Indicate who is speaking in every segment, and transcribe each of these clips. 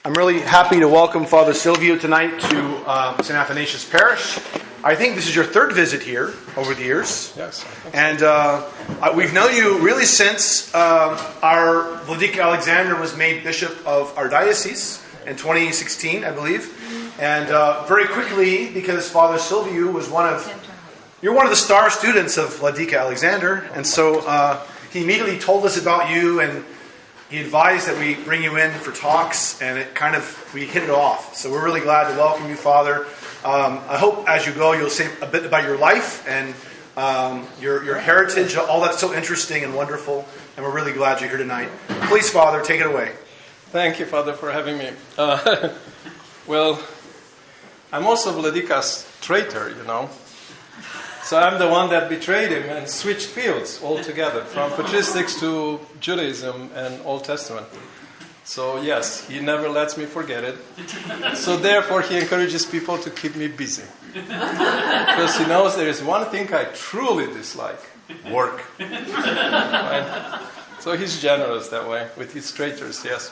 Speaker 1: I'm really happy to welcome Father Silviu tonight to St. Athanasius Parish. I think this is your third visit here over the years.
Speaker 2: Yes.
Speaker 1: And we've known you really since our Vladika Alexander was made bishop of our diocese in 2016, I believe. And very quickly, because Father Silviu was you're one of the star students of Vladika Alexander. And so he immediately told us about you, and he advised that we bring you in for talks, and we hit it off. So we're really glad to welcome you, Father. I hope as you go, you'll say a bit about your life and your heritage, all that's so interesting and wonderful. And we're really glad you're here tonight. Please, Father, take it away.
Speaker 2: Thank you, Father, for having me. Well, I'm also Vladika's traitor, you know. So I'm the one that betrayed him and switched fields altogether, from patristics to Judaism and Old Testament. So yes, he never lets me forget it. So therefore he encourages people to keep me busy. Because he knows there is one thing I truly dislike: work. Right? So he's generous that way with his traitors, yes.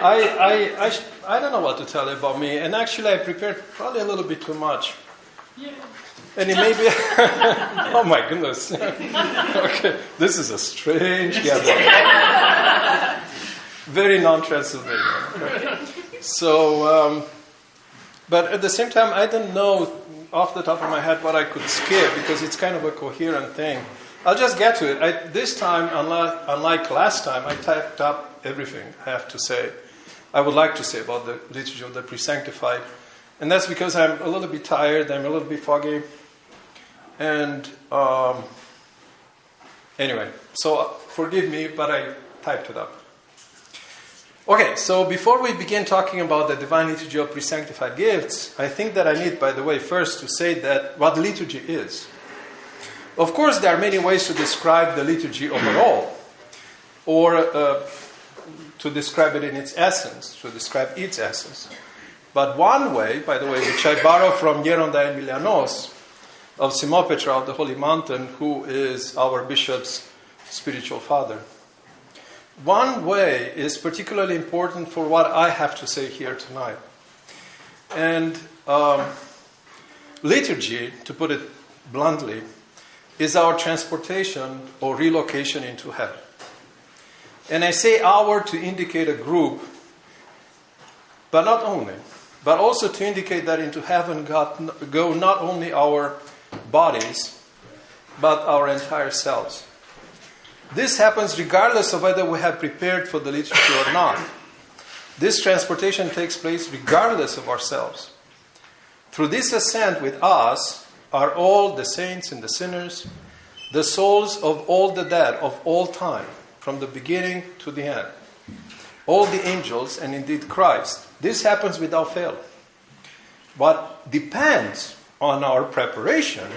Speaker 2: I don't know what to tell you about me, and actually I prepared probably a little bit too much. Yeah. And it may be... oh my goodness. Okay, this is a strange gathering. Very non-Transylvanian. So, but at the same time, I don't know off the top of my head what I could skip, because it's kind of a coherent thing. I'll just get to it. This time, unlike last time, I typed up everything I have to say. I would like to say about the Liturgy of the Pre-Sanctified. And that's because I'm a little bit tired, I'm a little bit foggy. And anyway, so forgive me, but I typed it up. Okay, so before we begin talking about the Divine Liturgy of Pre-Sanctified gifts, I think that I need, by the way, first to say that what liturgy is. Of course, there are many ways to describe the liturgy overall, or to describe it in its essence, to describe its essence. But one way, by the way, which I borrow from Geronda Emilianos of Simopetra of the Holy Mountain, who is our bishop's spiritual father. One way is particularly important for what I have to say here tonight. And liturgy, to put it bluntly, is our transportation or relocation into heaven. And I say our to indicate a group, but not only, but also to indicate that into heaven go not only our bodies, but our entire selves. This happens regardless of whether we have prepared for the liturgy or not. This transportation takes place regardless of ourselves. Through this ascent with us are all the saints and the sinners, the souls of all the dead of all time, from the beginning to the end. All the angels, and indeed Christ. This happens without fail. What depends on our preparation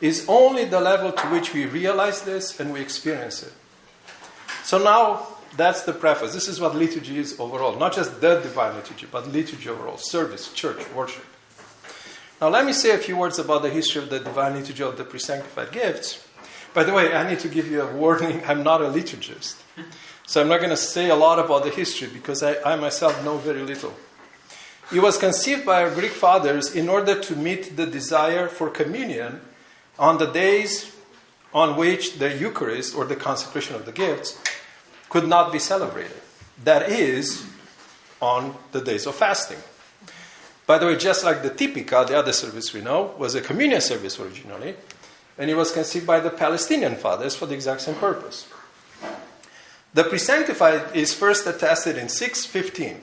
Speaker 2: is only the level to which we realize this and we experience it. So now, that's the preface. This is what liturgy is overall. Not just the Divine Liturgy, but liturgy overall. Service, church, worship. Now let me say a few words about the history of the Divine Liturgy of the Pre-Sanctified gifts. By the way, I need to give you a warning. I'm not a liturgist. So I'm not going to say a lot about the history, because I myself know very little. It was conceived by our Greek fathers in order to meet the desire for communion on the days on which the Eucharist, or the consecration of the gifts, could not be celebrated. That is, on the days of fasting. By the way, just like the Tipica, the other service we know, was a communion service originally, and it was conceived by the Palestinian fathers for the exact same purpose. The Pre-Sanctified is first attested in 615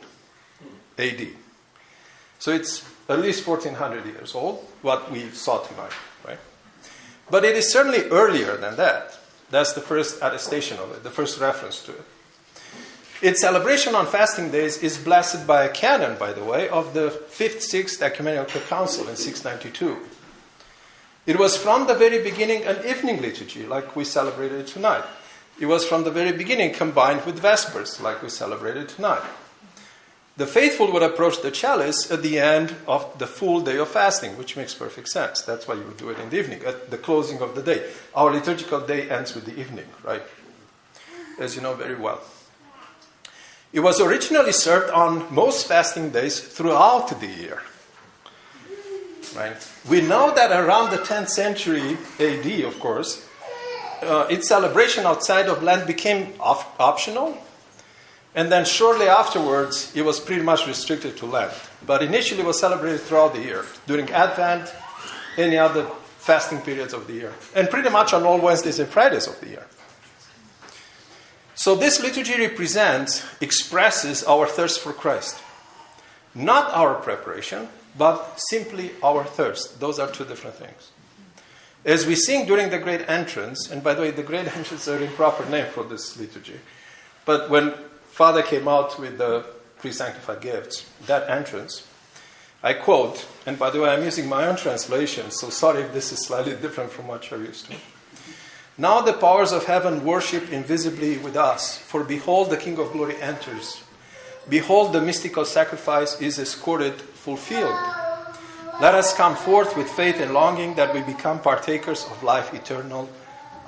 Speaker 2: AD. So it's at least 1400 years old, what we saw tonight, right? But it is certainly earlier than that. That's the first attestation of it, the first reference to it. Its celebration on fasting days is blessed by a canon, by the way, of the 5th, 6th Ecumenical Council in 692. It was from the very beginning an evening liturgy, like we celebrated tonight. It was from the very beginning combined with Vespers, like we celebrated tonight. The faithful would approach the chalice at the end of the full day of fasting, which makes perfect sense. That's why you would do it in the evening, at the closing of the day. Our liturgical day ends with the evening, right? As you know very well. It was originally served on most fasting days throughout the year. Right? We know that around the 10th century AD, of course, its celebration outside of Lent became optional. And then shortly afterwards, it was pretty much restricted to Lent. But initially, it was celebrated throughout the year, during Advent, any other fasting periods of the year, and pretty much on all Wednesdays and Fridays of the year. So this liturgy expresses our thirst for Christ. Not our preparation, but simply our thirst. Those are two different things. As we sing during the Great Entrance, and by the way, the Great Entrance is an improper name for this liturgy, but when Father came out with the Pre-Sanctified gifts, that entrance, I quote, and by the way, I'm using my own translation, so sorry if this is slightly different from what you're used to. Now the powers of heaven worship invisibly with us, for behold, the King of glory enters. Behold, the mystical sacrifice is escorted, fulfilled. Let us come forth with faith and longing that we become partakers of life eternal.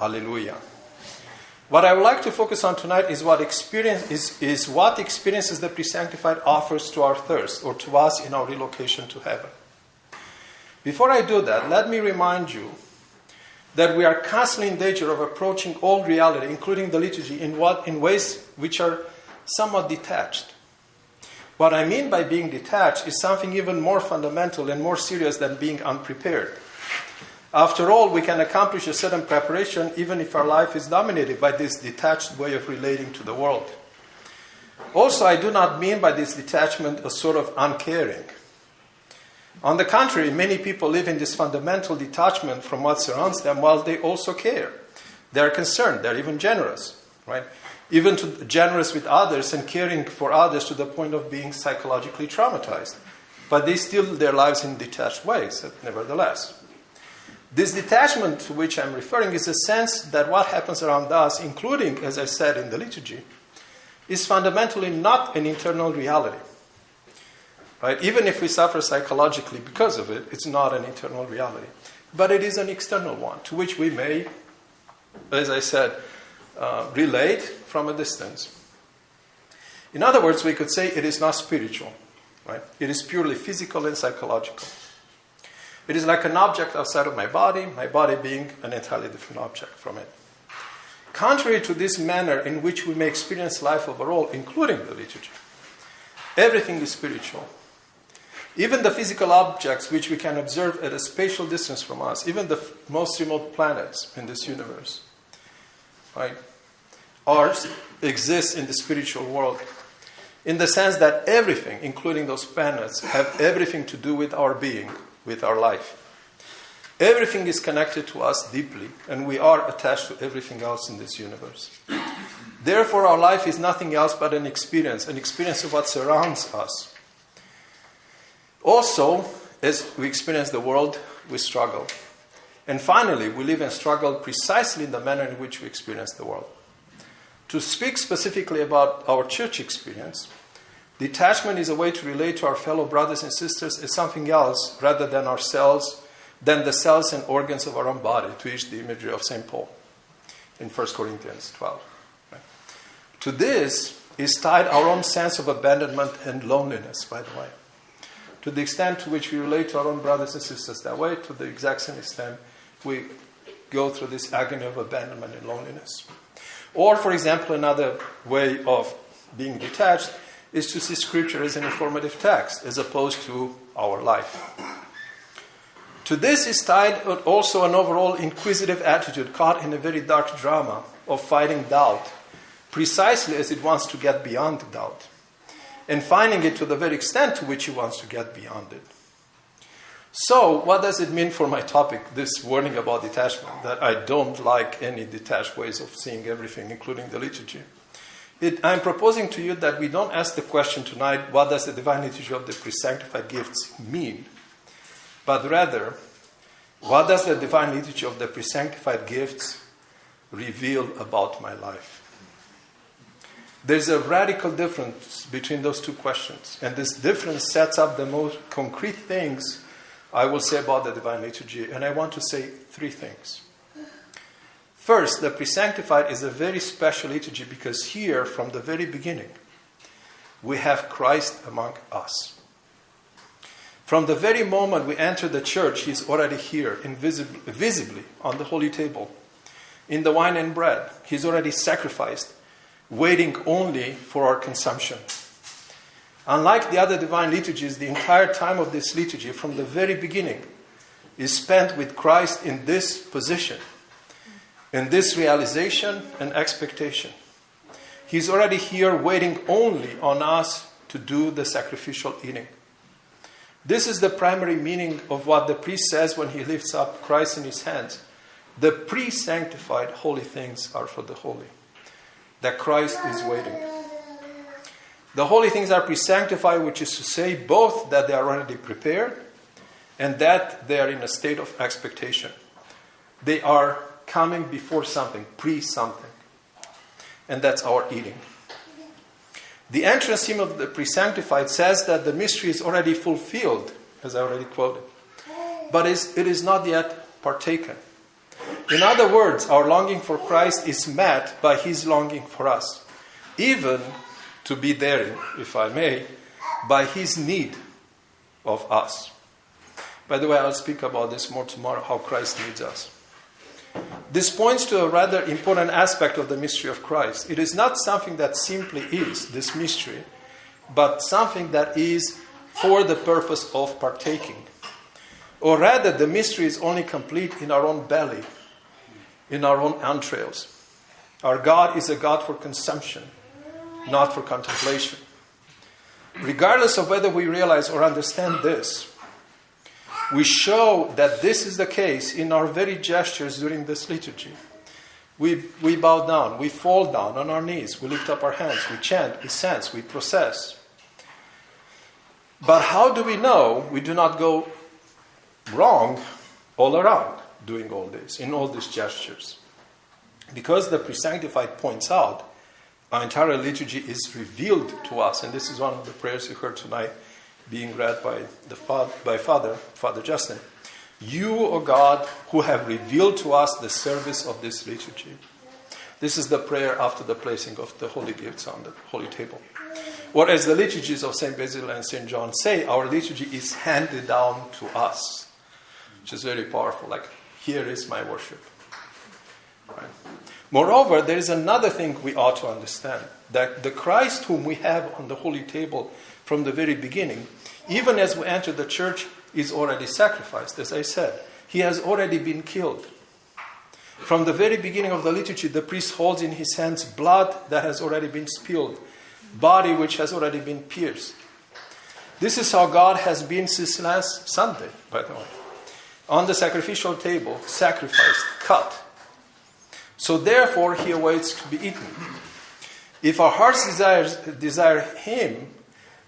Speaker 2: Alleluia. What I would like to focus on tonight is what experiences the Pre-Sanctified offers to our thirst, or to us in our relocation to heaven. Before I do that, let me remind you that we are constantly in danger of approaching all reality, including the liturgy, in ways which are somewhat detached. What I mean by being detached is something even more fundamental and more serious than being unprepared. After all, we can accomplish a certain preparation even if our life is dominated by this detached way of relating to the world. Also, I do not mean by this detachment a sort of uncaring. On the contrary, many people live in this fundamental detachment from what surrounds them while they also care. They are concerned, they're even generous, right? Even generous with others and caring for others to the point of being psychologically traumatized. But they still live their lives in detached ways, nevertheless. This detachment to which I'm referring is a sense that what happens around us, including, as I said in the liturgy, is fundamentally not an internal reality. Right? Even if we suffer psychologically because of it, it's not an internal reality. But it is an external one, to which we may, as I said, relate from a distance. In other words, we could say it is not spiritual. Right? It is purely physical and psychological. It is like an object outside of my body being an entirely different object from it. Contrary to this manner in which we may experience life overall, including the liturgy, everything is spiritual. Even the physical objects which we can observe at a spatial distance from us, even the most remote planets in this universe, right, exist in the spiritual world. In the sense that everything, including those planets, have everything to do with our being, with our life. Everything is connected to us deeply, and we are attached to everything else in this universe. Therefore, our life is nothing else but an experience of what surrounds us. Also, as we experience the world, we struggle. And finally, we live and struggle precisely in the manner in which we experience the world. To speak specifically about our church experience, detachment is a way to relate to our fellow brothers and sisters as something else rather than ourselves, than the cells and organs of our own body, to use the imagery of St. Paul in 1 Corinthians 12. Right? To this is tied our own sense of abandonment and loneliness, by the way. To the extent to which we relate to our own brothers and sisters that way, to the exact same extent we go through this agony of abandonment and loneliness. Or, for example, another way of being detached is to see Scripture as an informative text as opposed to our life. To this is tied also an overall inquisitive attitude caught in a very dark drama of fighting doubt, precisely as it wants to get beyond doubt, and finding it to the very extent to which it wants to get beyond it. So, what does it mean for my topic, this warning about detachment, that I don't like any detached ways of seeing everything, including the liturgy? I'm proposing to you that we don't ask the question tonight, what does the divine liturgy of the pre-sanctified gifts mean? But rather, what does the divine liturgy of the pre-sanctified gifts reveal about my life? There's a radical difference between those two questions. And this difference sets up the most concrete things I will say about the divine liturgy. And I want to say three things. First, the pre-sanctified is a very special liturgy because here, from the very beginning, we have Christ among us. From the very moment we enter the church, He's already here, visibly on the holy table. In the wine and bread, He's already sacrificed, waiting only for our consumption. Unlike the other divine liturgies, the entire time of this liturgy, from the very beginning, is spent with Christ in this position, in this realization and expectation. He's already here waiting only on us to do the sacrificial eating. This is the primary meaning of what the priest says when he lifts up Christ in his hands. The pre-sanctified holy things are for the holy. That Christ is waiting. The holy things are pre-sanctified, which is to say both that they are already prepared and that they are in a state of expectation. They are coming before something, pre-something. And that's our eating. The entrance hymn of the Pre-Sanctified says that the mystery is already fulfilled, as I already quoted, but it is not yet partaken. In other words, our longing for Christ is met by His longing for us, even to be therein, if I may, by His need of us. By the way, I'll speak about this more tomorrow, how Christ needs us. This points to a rather important aspect of the mystery of Christ. It is not something that simply is, this mystery, but something that is for the purpose of partaking. Or rather, the mystery is only complete in our own belly, in our own entrails. Our God is a God for consumption, not for contemplation. Regardless of whether we realize or understand this, we show that this is the case in our very gestures during this liturgy. We bow down, we fall down on our knees, we lift up our hands, we chant, we sense, we process. But how do we know we do not go wrong all around doing all this, in all these gestures? Because the Pre-Sanctified points out, our entire liturgy is revealed to us, and this is one of the prayers you heard tonight, being read by Father Justin. You, O God, who have revealed to us the service of this liturgy. This is the prayer after the placing of the holy gifts on the holy table. Or as the liturgies of St. Basil and St. John say, our liturgy is handed down to us, which is very powerful. Like, here is my worship. Right? Moreover, there is another thing we ought to understand, that the Christ whom we have on the holy table from the very beginning, even as we enter the church, is already sacrificed. As I said, He has already been killed. From the very beginning of the liturgy, the priest holds in his hands blood that has already been spilled, body which has already been pierced. This is how God has been since last Sunday, by the way. On the sacrificial table, sacrificed, cut. So therefore, He awaits to be eaten. If our hearts desire Him,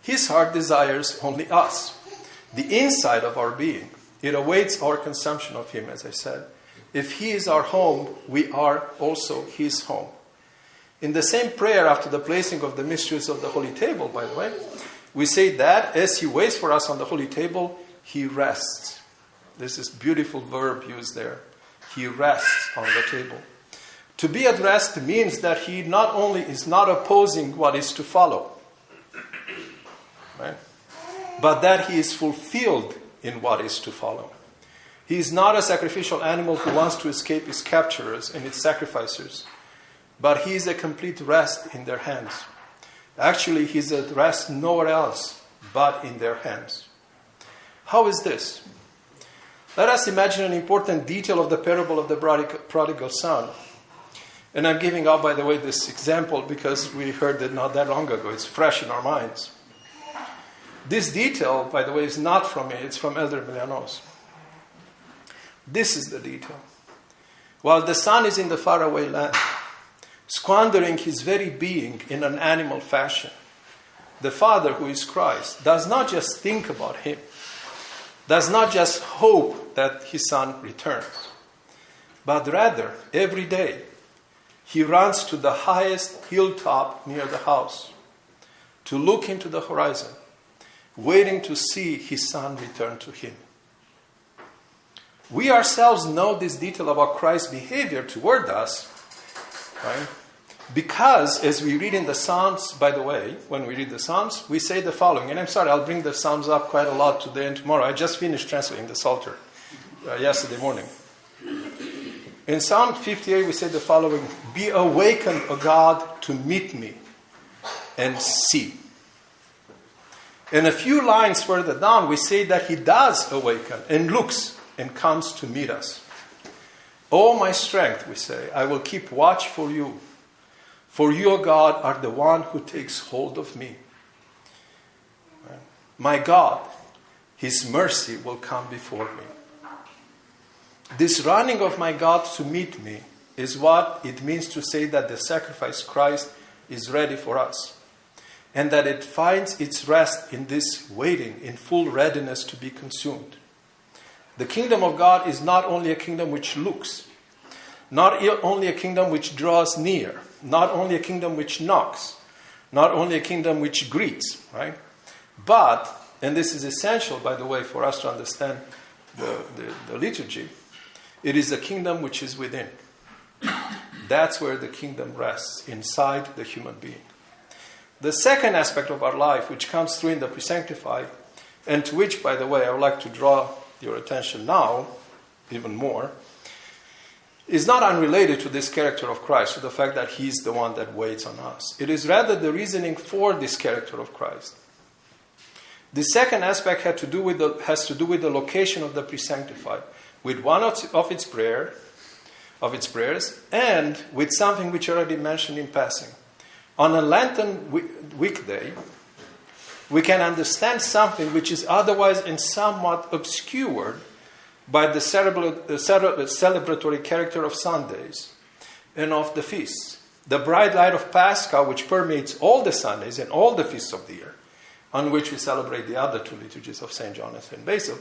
Speaker 2: His heart desires only us, the inside of our being. It awaits our consumption of Him, as I said. If He is our home, we are also His home. In the same prayer after the placing of the mysteries of the Holy Table, by the way, we say that as He waits for us on the Holy Table, He rests. There's this beautiful verb used there. He rests on the table. To be at rest means that He not only is not opposing what is to follow, right? But that He is fulfilled in what is to follow. He is not a sacrificial animal who wants to escape its capturers and its sacrificers, but He is a complete rest in their hands. Actually, He is at rest nowhere else but in their hands. How is this? Let us imagine an important detail of the parable of the prodigal son. And I'm giving out, by the way, this example because we heard it not that long ago. It's fresh in our minds. This detail, by the way, is not from me. It's from Elder Emilianos. This is the detail. While the son is in the faraway land, squandering his very being in an animal fashion, the Father, who is Christ, does not just think about him, does not just hope that his son returns, but rather, every day, he runs to the highest hilltop near the house to look into the horizon, waiting to see his son return to him. We ourselves know this detail about Christ's behavior toward us, right? Because, as we read in the Psalms, by the way, when we read the Psalms, we say the following. And I'm sorry, I'll bring the Psalms up quite a lot today and tomorrow. I just finished translating the Psalter yesterday morning. In Psalm 58, we say the following: Be awakened, O God, to meet me and see. And a few lines further down, we say that he does awaken and looks and comes to meet us. O my strength, we say, I will keep watch for you. For you, O God, are the one who takes hold of me. My God, his mercy will come before me. This running of my God to meet me is what it means to say that the sacrifice Christ is ready for us. And that it finds its rest in this waiting, in full readiness to be consumed. The kingdom of God is not only a kingdom which looks, not only a kingdom which draws near, not only a kingdom which knocks, not only a kingdom which greets, right? But, and this is essential, by the way, for us to understand the liturgy, it is a kingdom which is within. That's where the kingdom rests, inside the human being. The second aspect of our life, which comes through in the Pre-Sanctified, and to which, by the way, I would like to draw your attention now, even more, is not unrelated to this character of Christ, to the fact that he's the one that waits on us. It is rather the reasoning for this character of Christ. The second aspect has to do with the location of the Pre-Sanctified, with one of its prayers, and with something which I already mentioned in passing. On a Lenten weekday, we can understand something which is otherwise and somewhat obscured by the celebratory character of Sundays and of the feasts. The bright light of Pascha, which permeates all the Sundays and all the feasts of the year, on which we celebrate the other two liturgies of St. John and St. Basil,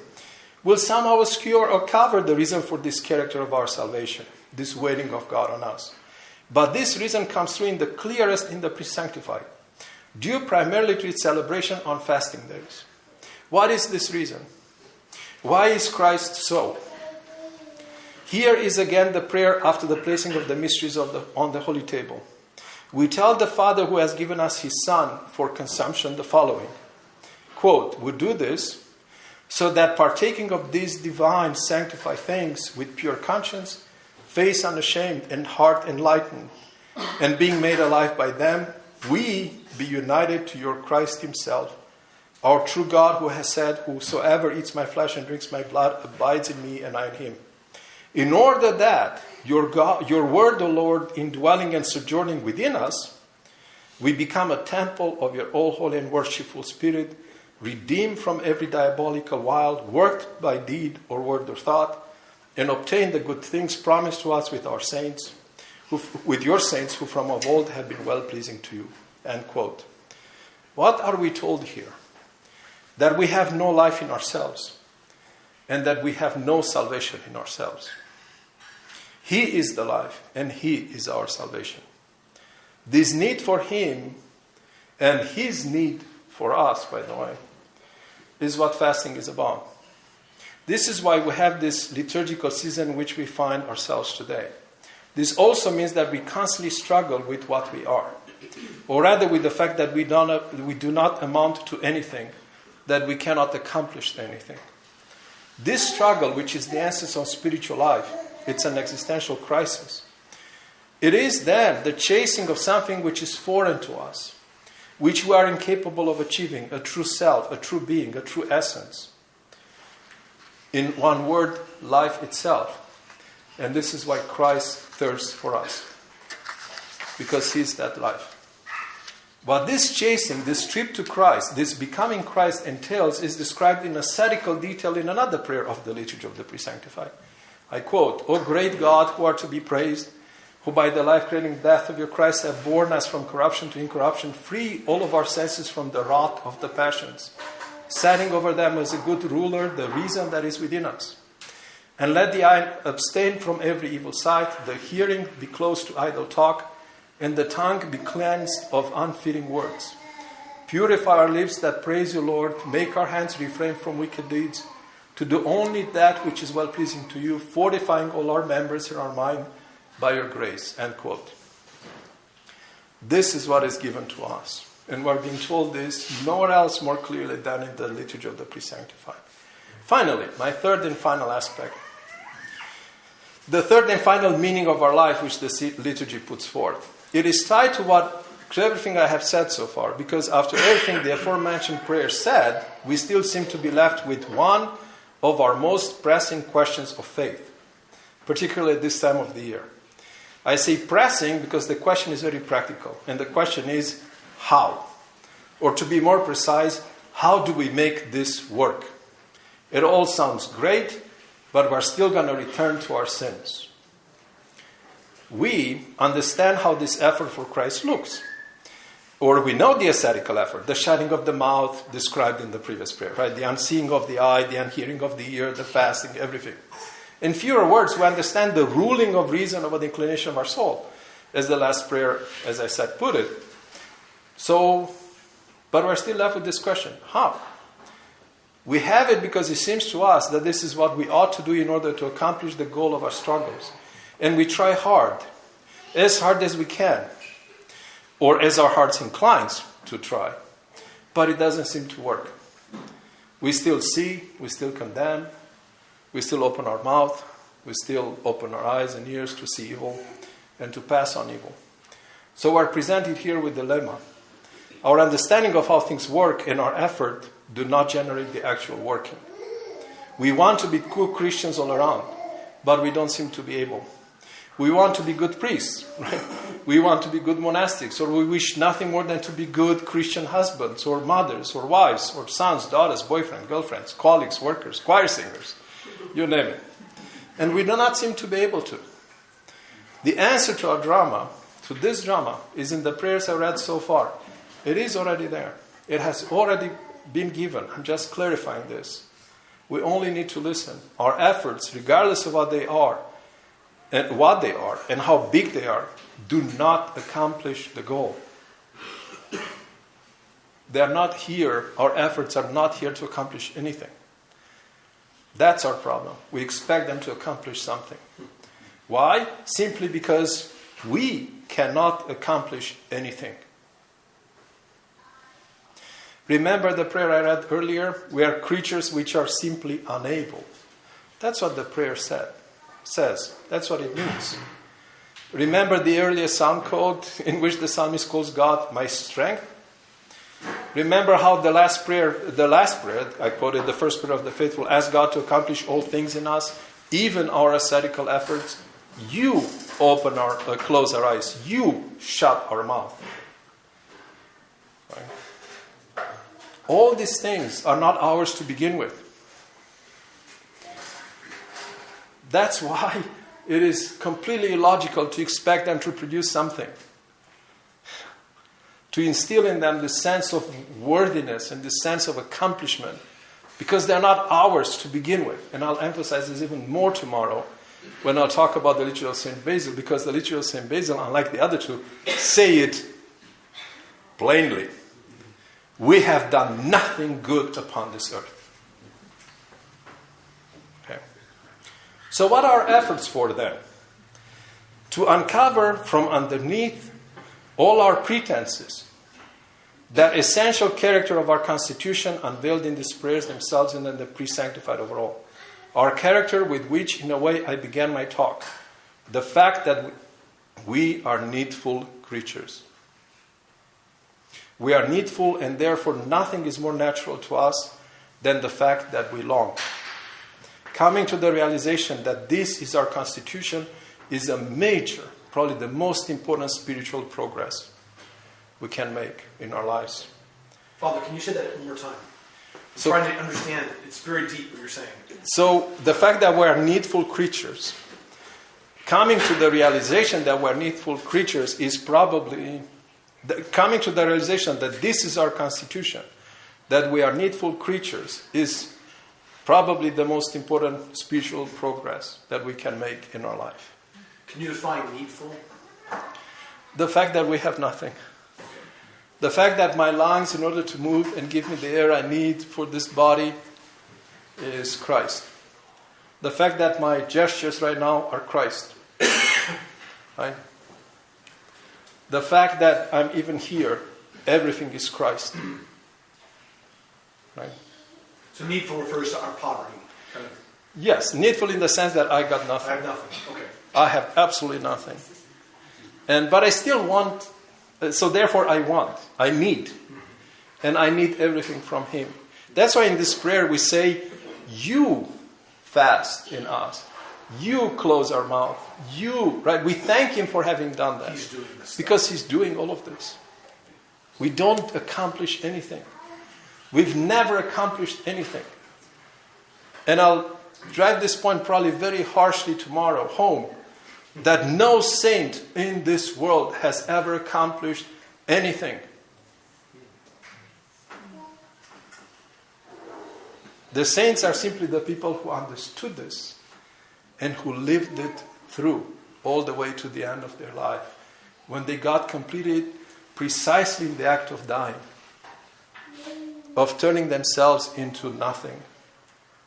Speaker 2: will somehow obscure or cover the reason for this character of our salvation, this waiting of God on us. But this reason comes through in the clearest in the Pre-Sanctified, due primarily to its celebration on fasting days. What is this reason? Why is Christ so? Here is again the prayer after the placing of the mysteries on the Holy Table. We tell the Father who has given us his Son for consumption the following. Quote, we do this so that partaking of these divine sanctified things with pure conscience, face unashamed and heart enlightened, and being made alive by them, we be united to your Christ himself, our true God, who has said, whosoever eats my flesh and drinks my blood abides in me and I in him. In order that your word, O Lord, indwelling and sojourning within us, we become a temple of your all-holy and worshipful Spirit, redeemed from every diabolical wild, worked by deed or word or thought, and obtain the good things promised to us with our saints, with your saints who from of old have been well-pleasing to you. End quote. What are we told here? That we have no life in ourselves, and that we have no salvation in ourselves. He is the life, and he is our salvation. This need for him, and his need for us, by the way, is what fasting is about. This is why we have this liturgical season in which we find ourselves today. This also means that we constantly struggle with what we are, or rather with the fact that we do not amount to anything, that we cannot accomplish anything. This struggle, which is the essence of spiritual life, it's an existential crisis. It is then the chasing of something which is foreign to us, which we are incapable of achieving, a true self, a true being, a true essence. In one word, life itself. And this is why Christ thirsts for us, because he's that life. What this chasing, this trip to Christ, this becoming Christ entails is described in ascetical detail in another prayer of the liturgy of the Pre-Sanctified. I quote, O great God, who are to be praised, who by the life-creating death of your Christ have borne us from corruption to incorruption, free all of our senses from the wrath of the passions, setting over them as a good ruler the reason that is within us. And let the eye abstain from every evil sight, the hearing be closed to idle talk, and the tongue be cleansed of unfitting words. Purify our lips that praise you, Lord. Make our hands refrain from wicked deeds, to do only that which is well-pleasing to you, fortifying all our members and our mind by your grace. End quote. This is what is given to us. And we're being told this nowhere else more clearly than in the Liturgy of the Pre-Sanctified. Finally, my third and final aspect. The third and final meaning of our life which the liturgy puts forth. It is tied to everything I have said so far, because after everything the aforementioned prayer said, we still seem to be left with one of our most pressing questions of faith, particularly at this time of the year. I say pressing because the question is very practical, and the question is how? Or to be more precise, how do we make this work? It all sounds great, but we're still going to return to our sins. We understand how this effort for Christ looks. Or we know the ascetical effort, the shutting of the mouth described in the previous prayer, right? The unseeing of the eye, the unhearing of the ear, the fasting, everything. In fewer words, we understand the ruling of reason over the inclination of our soul, as the last prayer, as I said, put it. But we're still left with this question, how? We have it because it seems to us that this is what we ought to do in order to accomplish the goal of our struggles. And we try hard as we can, or as our hearts inclines to try. But it doesn't seem to work. We still see, we still condemn, we still open our mouth, we still open our eyes and ears to see evil and to pass on evil. So we're presented here with a dilemma. Our understanding of how things work and our effort do not generate the actual working. We want to be good Christians all around, but we don't seem to be able. We want to be good priests, right? We want to be good monastics, or we wish nothing more than to be good Christian husbands, or mothers, or wives, or sons, daughters, boyfriends, girlfriends, colleagues, workers, choir singers, you name it. And we do not seem to be able to. The answer to our drama, to this drama, is in the prayers I read so far. It is already there. It has already been given. I'm just clarifying this. We only need to listen. Our efforts, regardless of what they are, and how big they are, do not accomplish the goal. They are not here. Our efforts are not here to accomplish anything. That's our problem. We expect them to accomplish something. Why? Simply because we cannot accomplish anything. Remember the prayer I read earlier? We are creatures which are simply unable. That's what the prayer says. That's what it means. Remember the earlier psalm code in which the psalmist calls God my strength? Remember how the last prayer, I quoted the first prayer of the faithful, asked God to accomplish all things in us, even our ascetical efforts. You close our eyes. You shut our mouth. Right? All these things are not ours to begin with. That's why it is completely illogical to expect them to produce something. To instill in them this sense of worthiness and this sense of accomplishment. Because they're not ours to begin with. And I'll emphasize this even more tomorrow when I'll talk about the Liturgy of St. Basil. Because the Liturgy of St. Basil, unlike the other two, say it plainly. We have done nothing good upon this earth. So what are our efforts for then? To uncover from underneath all our pretenses that essential character of our constitution unveiled in these prayers themselves and in the Pre-Sanctified overall. Our character with which, in a way, I began my talk. The fact that we are needful creatures. We are needful, and therefore nothing is more natural to us than the fact that we long. Coming to the realization that this is our constitution is a major, probably the most important spiritual progress we can make in our lives.
Speaker 1: Father, can you say that one more time? I'm trying to understand. It's very deep what you're saying.
Speaker 2: So the fact that we are needful creatures, coming to the realization that we are needful creatures is probably, coming to the realization that this is our constitution, that we are needful creatures is probably the most important spiritual progress that we can make in our life.
Speaker 1: Can you define needful?
Speaker 2: The fact that we have nothing. The fact that my lungs, in order to move and give me the air I need for this body, is Christ. The fact that my gestures right now are Christ. Right? the fact that I'm even here, everything is Christ. Right?
Speaker 1: So needful refers to our poverty. Kind of.
Speaker 2: Yes, needful in the sense that I got nothing.
Speaker 1: I have nothing. Okay.
Speaker 2: I have absolutely nothing. But I still want, so therefore I need. And I need everything from Him. That's why in this prayer we say, you fast in us. You close our mouth. You, right? We thank Him for having done that.
Speaker 1: He's doing this.
Speaker 2: Because He's doing all of this. We don't accomplish anything. We've never accomplished anything. And I'll drive this point probably very harshly tomorrow home. That no saint in this world has ever accomplished anything. The saints are simply the people who understood this and who lived it through all the way to the end of their life. When they got completed precisely in the act of dying, of turning themselves into nothing,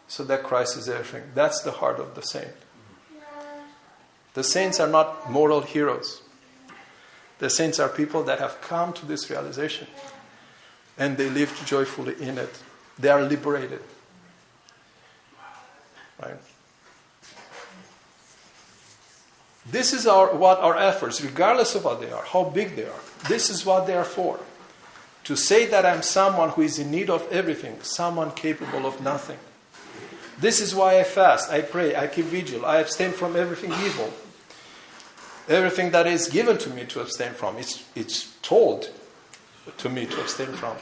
Speaker 2: so that Christ is everything. That's the heart of the saint. The saints are not moral heroes. The saints are people that have come to this realization and they lived joyfully in it. They are liberated. Right? This is what our efforts, regardless of what they are, how big they are, this is what they are for. To say that I'm someone who is in need of everything, someone capable of nothing. This is why I fast, I pray, I keep vigil, I abstain from everything evil. Everything that is given to me to abstain from, it's told to me to abstain from.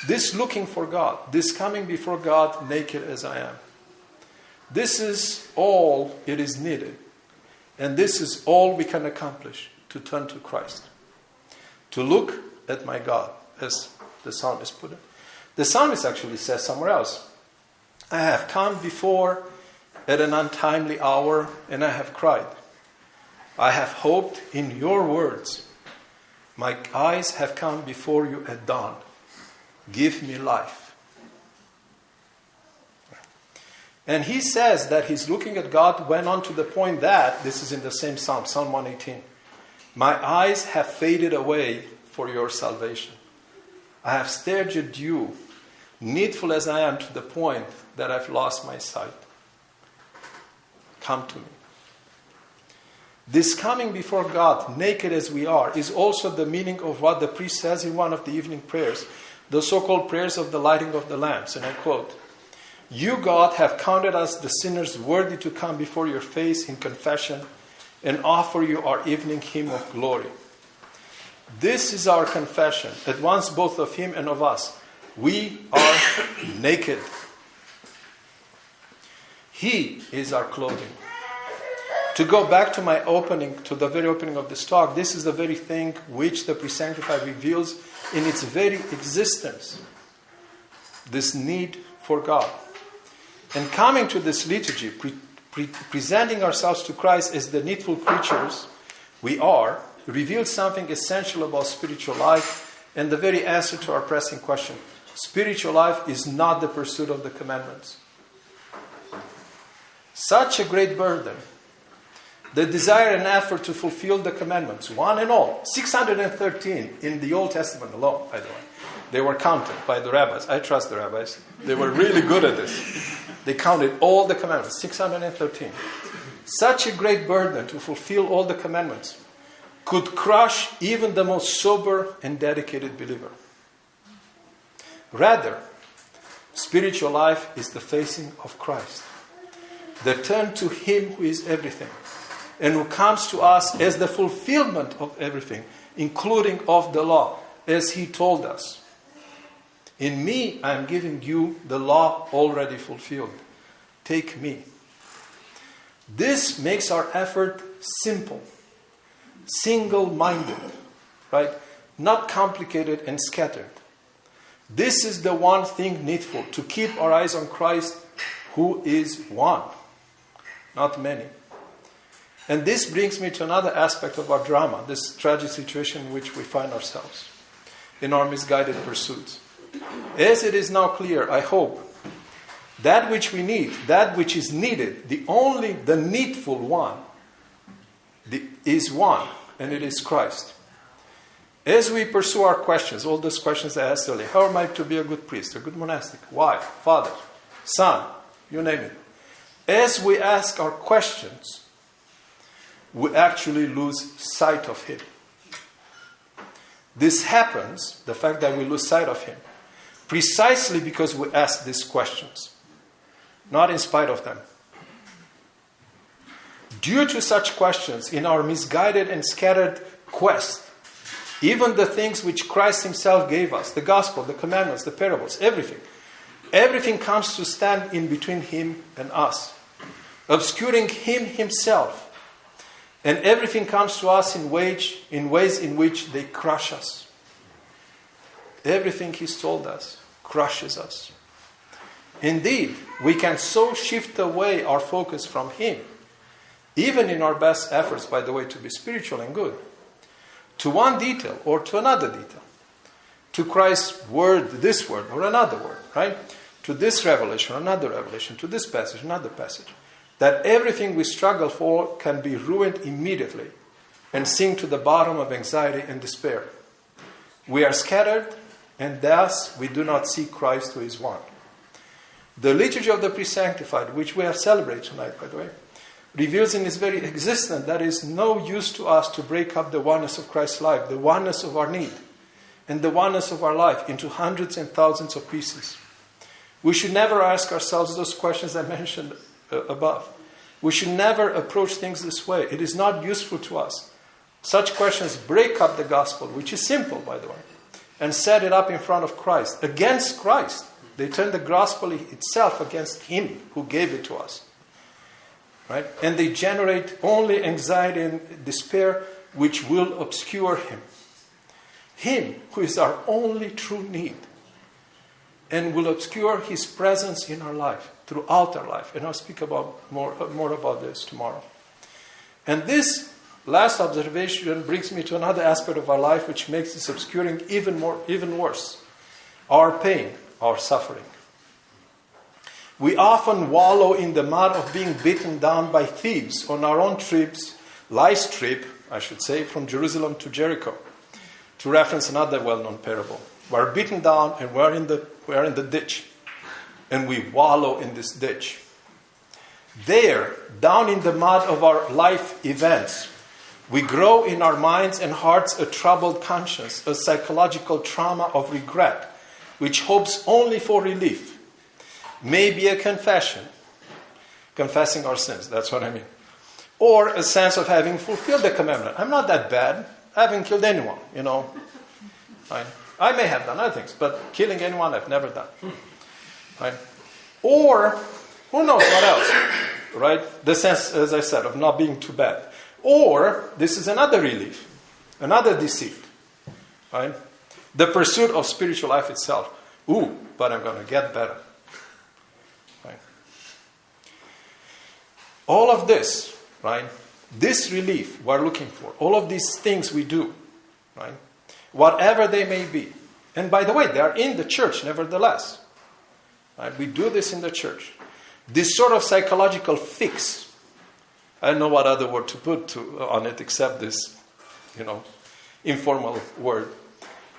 Speaker 2: This looking for God, this coming before God naked as I am. This is all it is needed. And this is all we can accomplish, to turn to Christ. To look at my God, as the psalmist put it. The psalmist actually says somewhere else, I have come before at an untimely hour, and I have cried. I have hoped in your words. My eyes have come before you at dawn. Give me life. And he says that he's looking at God, went on to the point that, this is in the same Psalm, Psalm 118. My eyes have faded away for your salvation. I have stared at you, needful as I am, to the point that I've lost my sight. Come to me. This coming before God, naked as we are, is also the meaning of what the priest says in one of the evening prayers, the so-called prayers of the lighting of the lamps. And I quote, You, God, have counted us the sinners worthy to come before your face in confession and offer you our evening hymn of glory. This is our confession, at once both of him and of us. We are naked. He is our clothing. To go back to my opening, to the very opening of this talk, this is the very thing which the Pre-Sanctified reveals in its very existence. This need for God. And coming to this liturgy, presenting ourselves to Christ as the needful creatures we are, reveals something essential about spiritual life and the very answer to our pressing question. Spiritual life is not the pursuit of the commandments. Such a great burden, the desire and effort to fulfill the commandments, one and all, 613 in the Old Testament alone, by the way. They were counted by the rabbis. I trust the rabbis. They were really good at this. They counted all the commandments, 613. Such a great burden to fulfill all the commandments could crush even the most sober and dedicated believer. Rather, spiritual life is the facing of Christ. The turn to Him who is everything and who comes to us as the fulfillment of everything, including of the law, as He told us. In me, I am giving you the law already fulfilled. Take me. This makes our effort simple, single-minded, right? Not complicated and scattered. This is the one thing needful, to keep our eyes on Christ, who is one, not many. And this brings me to another aspect of our drama, this tragic situation in which we find ourselves, in our misguided pursuits. As it is now clear, I hope, that which we need, that which is needed, the needful one, is one, and it is Christ. As we pursue our questions, all those questions I asked earlier, how am I to be a good priest, a good monastic, wife, father, son, you name it. As we ask our questions, we actually lose sight of Him. This happens, the fact that we lose sight of Him, precisely because we ask these questions, not in spite of them. Due to such questions, in our misguided and scattered quest, even the things which Christ Himself gave us, the gospel, the commandments, the parables, everything comes to stand in between Him and us, obscuring Him Himself. And everything comes to us in ways in which they crush us. Everything He's told us crushes us. Indeed, we can so shift away our focus from Him, even in our best efforts, by the way, to be spiritual and good, to one detail or to another detail, to Christ's word, this word or another word, right? To this revelation or another revelation, to this passage, another passage, that everything we struggle for can be ruined immediately and sink to the bottom of anxiety and despair. We are scattered, and thus we do not see Christ who is one. The Liturgy of the Pre-Sanctified, which we have celebrated tonight, by the way, reveals in its very existence that it is no use to us to break up the oneness of Christ's life, the oneness of our need, and the oneness of our life into hundreds and thousands of pieces. We should never ask ourselves those questions I mentioned above. We should never approach things this way. It is not useful to us. Such questions break up the gospel, which is simple, by the way, and set it up in front of Christ, against Christ. They turn the gospel itself against Him who gave it to us. Right? And they generate only anxiety and despair, which will obscure Him. Him who is our only true need, and will obscure His presence in our life, throughout our life. And I'll speak about more about this tomorrow. And this last observation brings me to another aspect of our life which makes this obscuring even worse. Our pain, our suffering. We often wallow in the mud of being beaten down by thieves on our own trips, life's trip, I should say, from Jerusalem to Jericho, to reference another well-known parable. We're beaten down and we're in the ditch. And we wallow in this ditch. There, down in the mud of our life events, we grow in our minds and hearts a troubled conscience, a psychological trauma of regret, which hopes only for relief. Maybe a confession, confessing our sins, that's what I mean. Or a sense of having fulfilled the commandment. I'm not that bad. I haven't killed anyone, I may have done other things, but killing anyone I've never done. Right? Or, who knows what else, right? The sense, as I said, of not being too bad. Or, this is another relief, another deceit, right? The pursuit of spiritual life itself. Ooh, but I'm going to get better. Right? All of this, right? This relief we're looking for, all of these things we do, right? Whatever they may be. And by the way, they are in the church, nevertheless. Right? We do this in the church. This sort of psychological fix, I don't know what other word to put on it except this, informal word,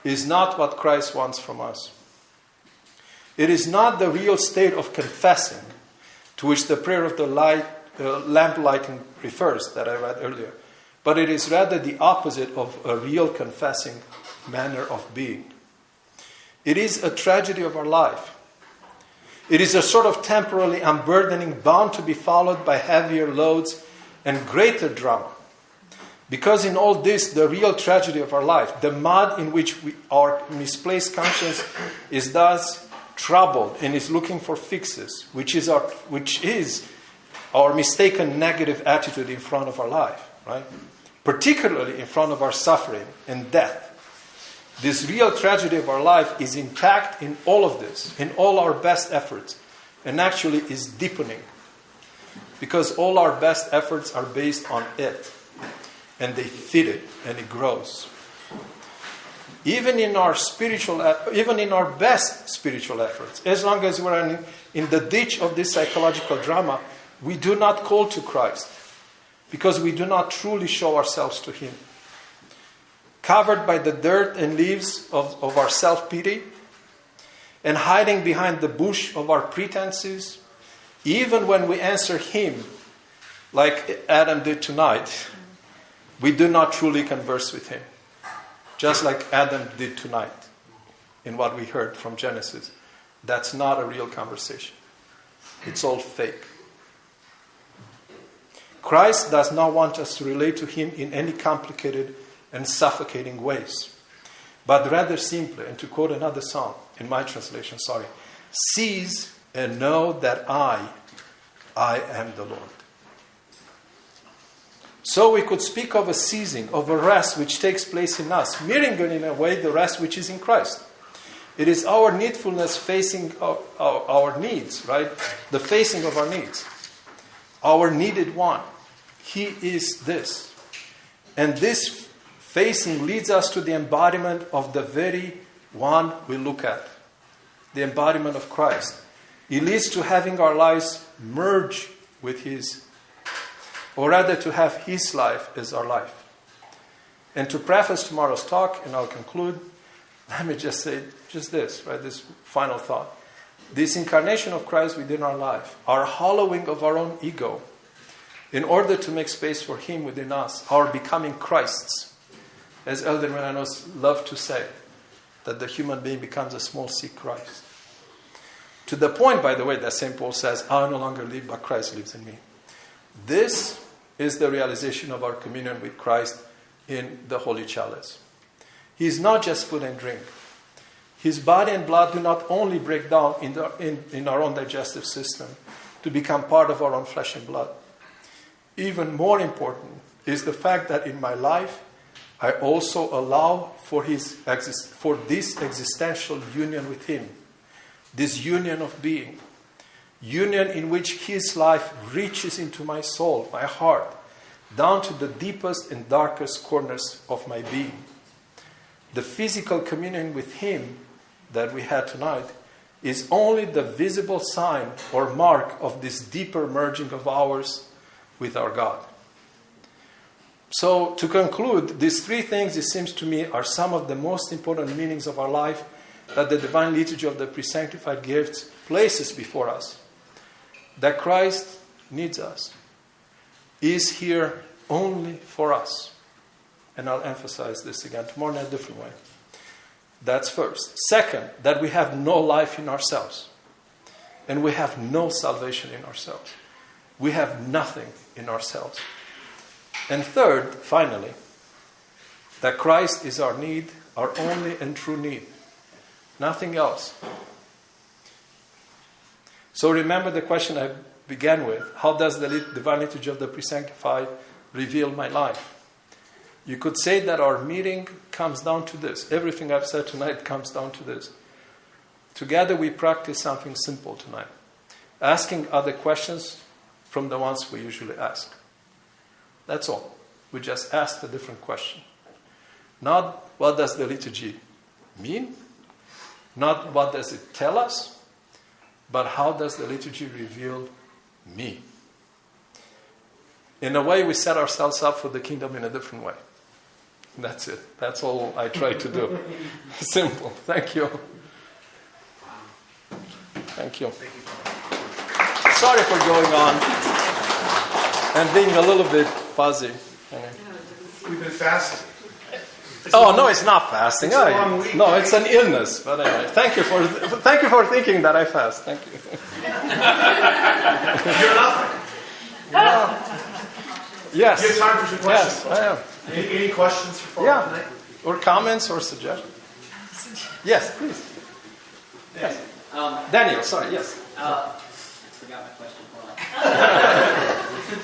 Speaker 2: is not what Christ wants from us. It is not the real state of confessing to which the prayer of the lamp lighting refers that I read earlier, but it is rather the opposite of a real confessing manner of being. It is a tragedy of our life. It is a sort of temporarily unburdening, bound to be followed by heavier loads and greater drama. Because in all this, the real tragedy of our life, the mud in which our misplaced conscience is thus troubled and is looking for fixes, which is our mistaken negative attitude in front of our life, right? Particularly in front of our suffering and death. This real tragedy of our life is intact in all of this, in all our best efforts, and actually is deepening. Because all our best efforts are based on it, and they feed it, and it grows. Even in our best spiritual efforts, as long as we're in the ditch of this psychological drama, we do not call to Christ, because we do not truly show ourselves to Him. covered by the dirt and leaves of our self-pity, and hiding behind the bush of our pretenses, even when we answer Him like Adam did tonight, we do not truly converse with Him. Just like Adam did tonight in what we heard from Genesis. That's not a real conversation. It's all fake. Christ does not want us to relate to Him in any complicated and suffocating ways, but rather simply, and to quote another song, in my translation, seize and know that I am the Lord. So we could speak of a ceasing, of a rest which takes place in us, mirroring in a way the rest which is in Christ. It is our needfulness facing our needs, right? The facing of our needs. Our needed one. He is this. And this facing leads us to the embodiment of the very one we look at. The embodiment of Christ. It leads to having our lives merge with His. Or rather to have His life as our life. And to preface tomorrow's talk, and I'll conclude, let me just say just this, right? This final thought. This incarnation of Christ within our life, our hollowing of our own ego, in order to make space for Him within us, our becoming Christs. As Elder Melanos loved to say, that the human being becomes a small c Christ. To the point, by the way, that St. Paul says, I no longer live, but Christ lives in me. This is the realization of our communion with Christ in the Holy Chalice. He is not just food and drink. His body and blood do not only break down in our own digestive system to become part of our own flesh and blood. Even more important is the fact that in my life, I also allow for this existential union with Him. This union of being. Union in which His life reaches into my soul, my heart, down to the deepest and darkest corners of my being. The physical communion with Him that we had tonight is only the visible sign or mark of this deeper merging of ours with our God. So, to conclude, these three things, it seems to me, are some of the most important meanings of our life that the divine liturgy of the Pre-Sanctified gifts places before us. That Christ needs us, is here only for us. And I'll emphasize this again tomorrow in a different way. That's first. Second, that we have no life in ourselves. And we have no salvation in ourselves. We have nothing in ourselves. And third, finally, that Christ is our need, our only and true need. Nothing else. So remember the question I began with. How does the divine liturgy of the Pre-Sanctified reveal my life? You could say that our meeting comes down to this. Everything I've said tonight comes down to this. Together we practice something simple tonight. Asking other questions from the ones we usually ask. That's all. We just asked a different question. Not what does the liturgy mean? Not what does it tell us? But how does the liturgy reveal me? In a way, we set ourselves up for the kingdom in a different way. That's it. That's all I try to do. Simple. Thank you. Thank you. Sorry for going on and being a little bit fuzzy.
Speaker 1: We've been fasting.
Speaker 2: Oh no, it's not fasting.
Speaker 1: It's a long week.
Speaker 2: No, it's an illness. But anyway, thank you for thinking that I fast. Thank you.
Speaker 1: You're nothing.
Speaker 2: Yes.
Speaker 1: Do you have time for some questions?
Speaker 2: Yes, I am.
Speaker 1: Any questions for Paul
Speaker 2: Yeah.
Speaker 1: tonight?
Speaker 2: Or comments or suggestions? Yes, please. Yes. Daniel, sorry. Yes.
Speaker 3: I forgot my question.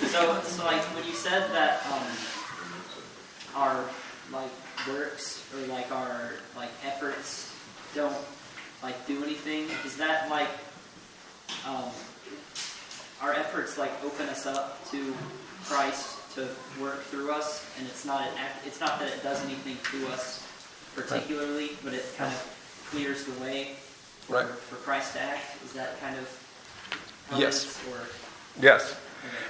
Speaker 3: So like when you said that our like works or like our like efforts don't like do anything, is that like our efforts like open us up to Christ to work through us, and it's not that it does anything to us particularly, but it kind of clears the way for Christ to act? Is that kind of how
Speaker 2: Yes.
Speaker 3: it is, or?
Speaker 2: Yes.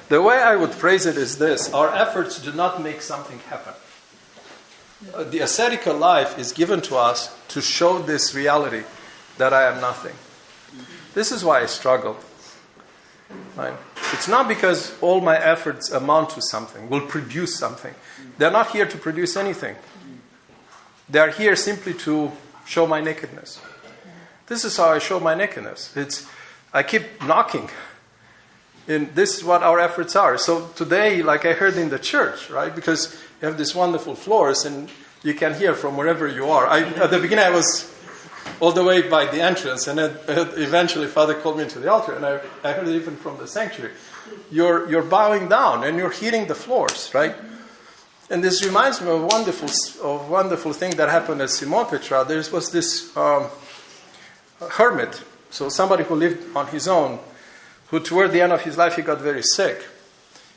Speaker 2: The way I would phrase it is this. Our efforts do not make something happen. The ascetical life is given to us to show this reality that I am nothing. This is why I struggle. Right? It's not because all my efforts amount to something, will produce something. They're not here to produce anything. They are here simply to show my nakedness. This is how I show my nakedness. I keep knocking. And this is what our efforts are. So today, like I heard in the church, right? Because you have these wonderful floors and you can hear from wherever you are. At the beginning I was all the way by the entrance, and then eventually Father called me to the altar, and I heard it even from the sanctuary. You're bowing down and you're hitting the floors, right? And this reminds me of a wonderful thing that happened at Simon Petra. There was this hermit, so somebody who lived on his own, who toward the end of his life he got very sick.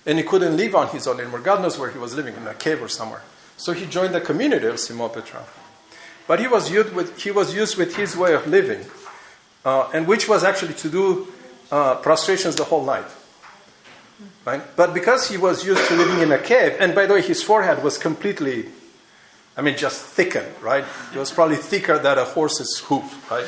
Speaker 2: And he couldn't live on his own anymore. God knows where he was living, in a cave or somewhere. So he joined the community of Simon Petra. But he was used with his way of living, and which was actually to do prostrations the whole night. Right? But because he was used to living in a cave, and by the way, his forehead was completely, just thickened, right? It was probably thicker than a horse's hoof, right?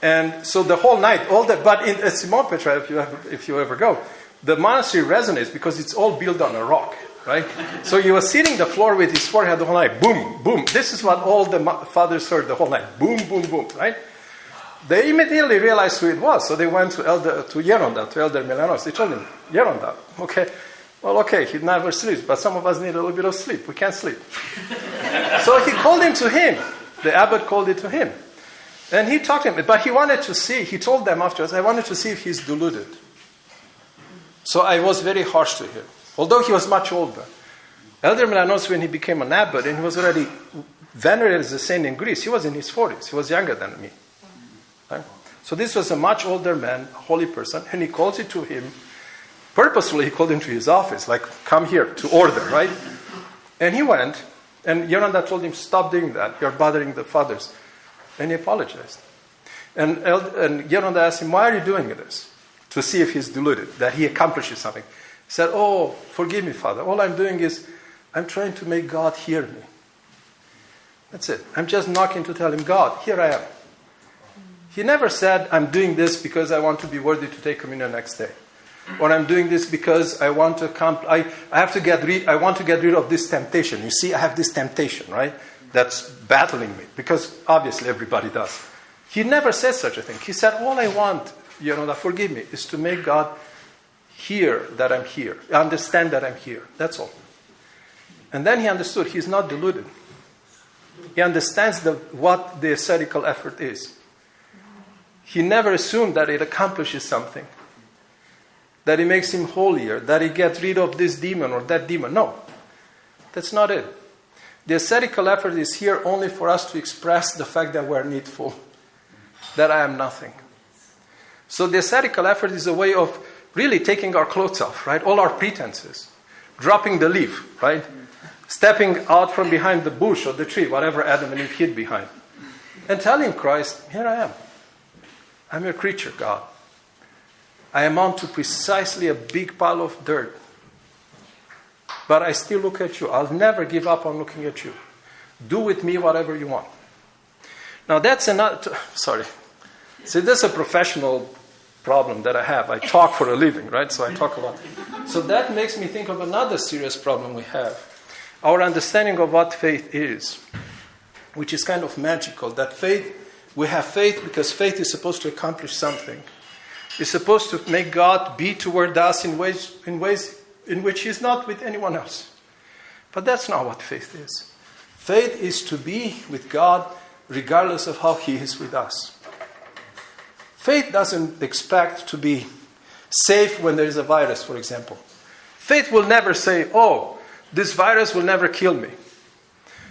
Speaker 2: And so the whole night, but at Simon Petra, if you ever go, the monastery resonates because it's all built on a rock, right? So he was sitting the floor with his forehead the whole night, boom, boom. This is what all the fathers heard the whole night, boom, boom, boom, right? They immediately realized who it was, so they went to Elder Milanos. They told him, Yeronda, okay, he never sleeps, but some of us need a little bit of sleep. We can't sleep. So he called him to him. The abbot called it to him. And he talked to him, but he told them afterwards, I wanted to see if he's deluded. So I was very harsh to him, although he was much older. Elder Milanos, when he became an abbot, and he was already venerated as a saint in Greece, he was in his 40s. He was younger than me. Right? So this was a much older man, a holy person, and he calls it to him. Purposefully, he called him to his office, like, come here, to order, right? And he went, and Yonanda told him, stop doing that. You're bothering the fathers. And he apologized. And Yonanda asked him, why are you doing this? To see if he's deluded, that he accomplishes something. He said, oh, forgive me, Father. All I'm doing is, I'm trying to make God hear me. That's it. I'm just knocking to tell him, God, here I am. He never said, I'm doing this because I want to be worthy to take communion next day. Or I'm doing this because I want to I want to get rid of this temptation. You see, I have this temptation, right? That's battling me. Because obviously everybody does. He never said such a thing. He said, all I want, forgive me, is to make God hear that I'm here. Understand that I'm here. That's all. And then he understood he's not deluded. He understands what the ascetical effort is. He never assumed that it accomplishes something. That it makes him holier. That he gets rid of this demon or that demon. No. That's not it. The ascetical effort is here only for us to express the fact that we're needful. That I am nothing. So the ascetical effort is a way of really taking our clothes off, right? All our pretenses. Dropping the leaf, right? Stepping out from behind the bush or the tree, whatever Adam and Eve hid behind. And telling Christ, here I am. I'm your creature, God. I amount to precisely a big pile of dirt. But I still look at you. I'll never give up on looking at you. Do with me whatever you want. Now that's another... See, this is a professional problem that I have. I talk for a living, right? So I talk a lot. So that makes me think of another serious problem we have. Our understanding of what faith is, which is kind of magical. That we have faith because faith is supposed to accomplish something. It's supposed to make God be toward us in ways in which He's not with anyone else. But that's not what faith is. Faith is to be with God regardless of how He is with us. Faith doesn't expect to be safe when there is a virus, for example. Faith will never say, oh, this virus will never kill me.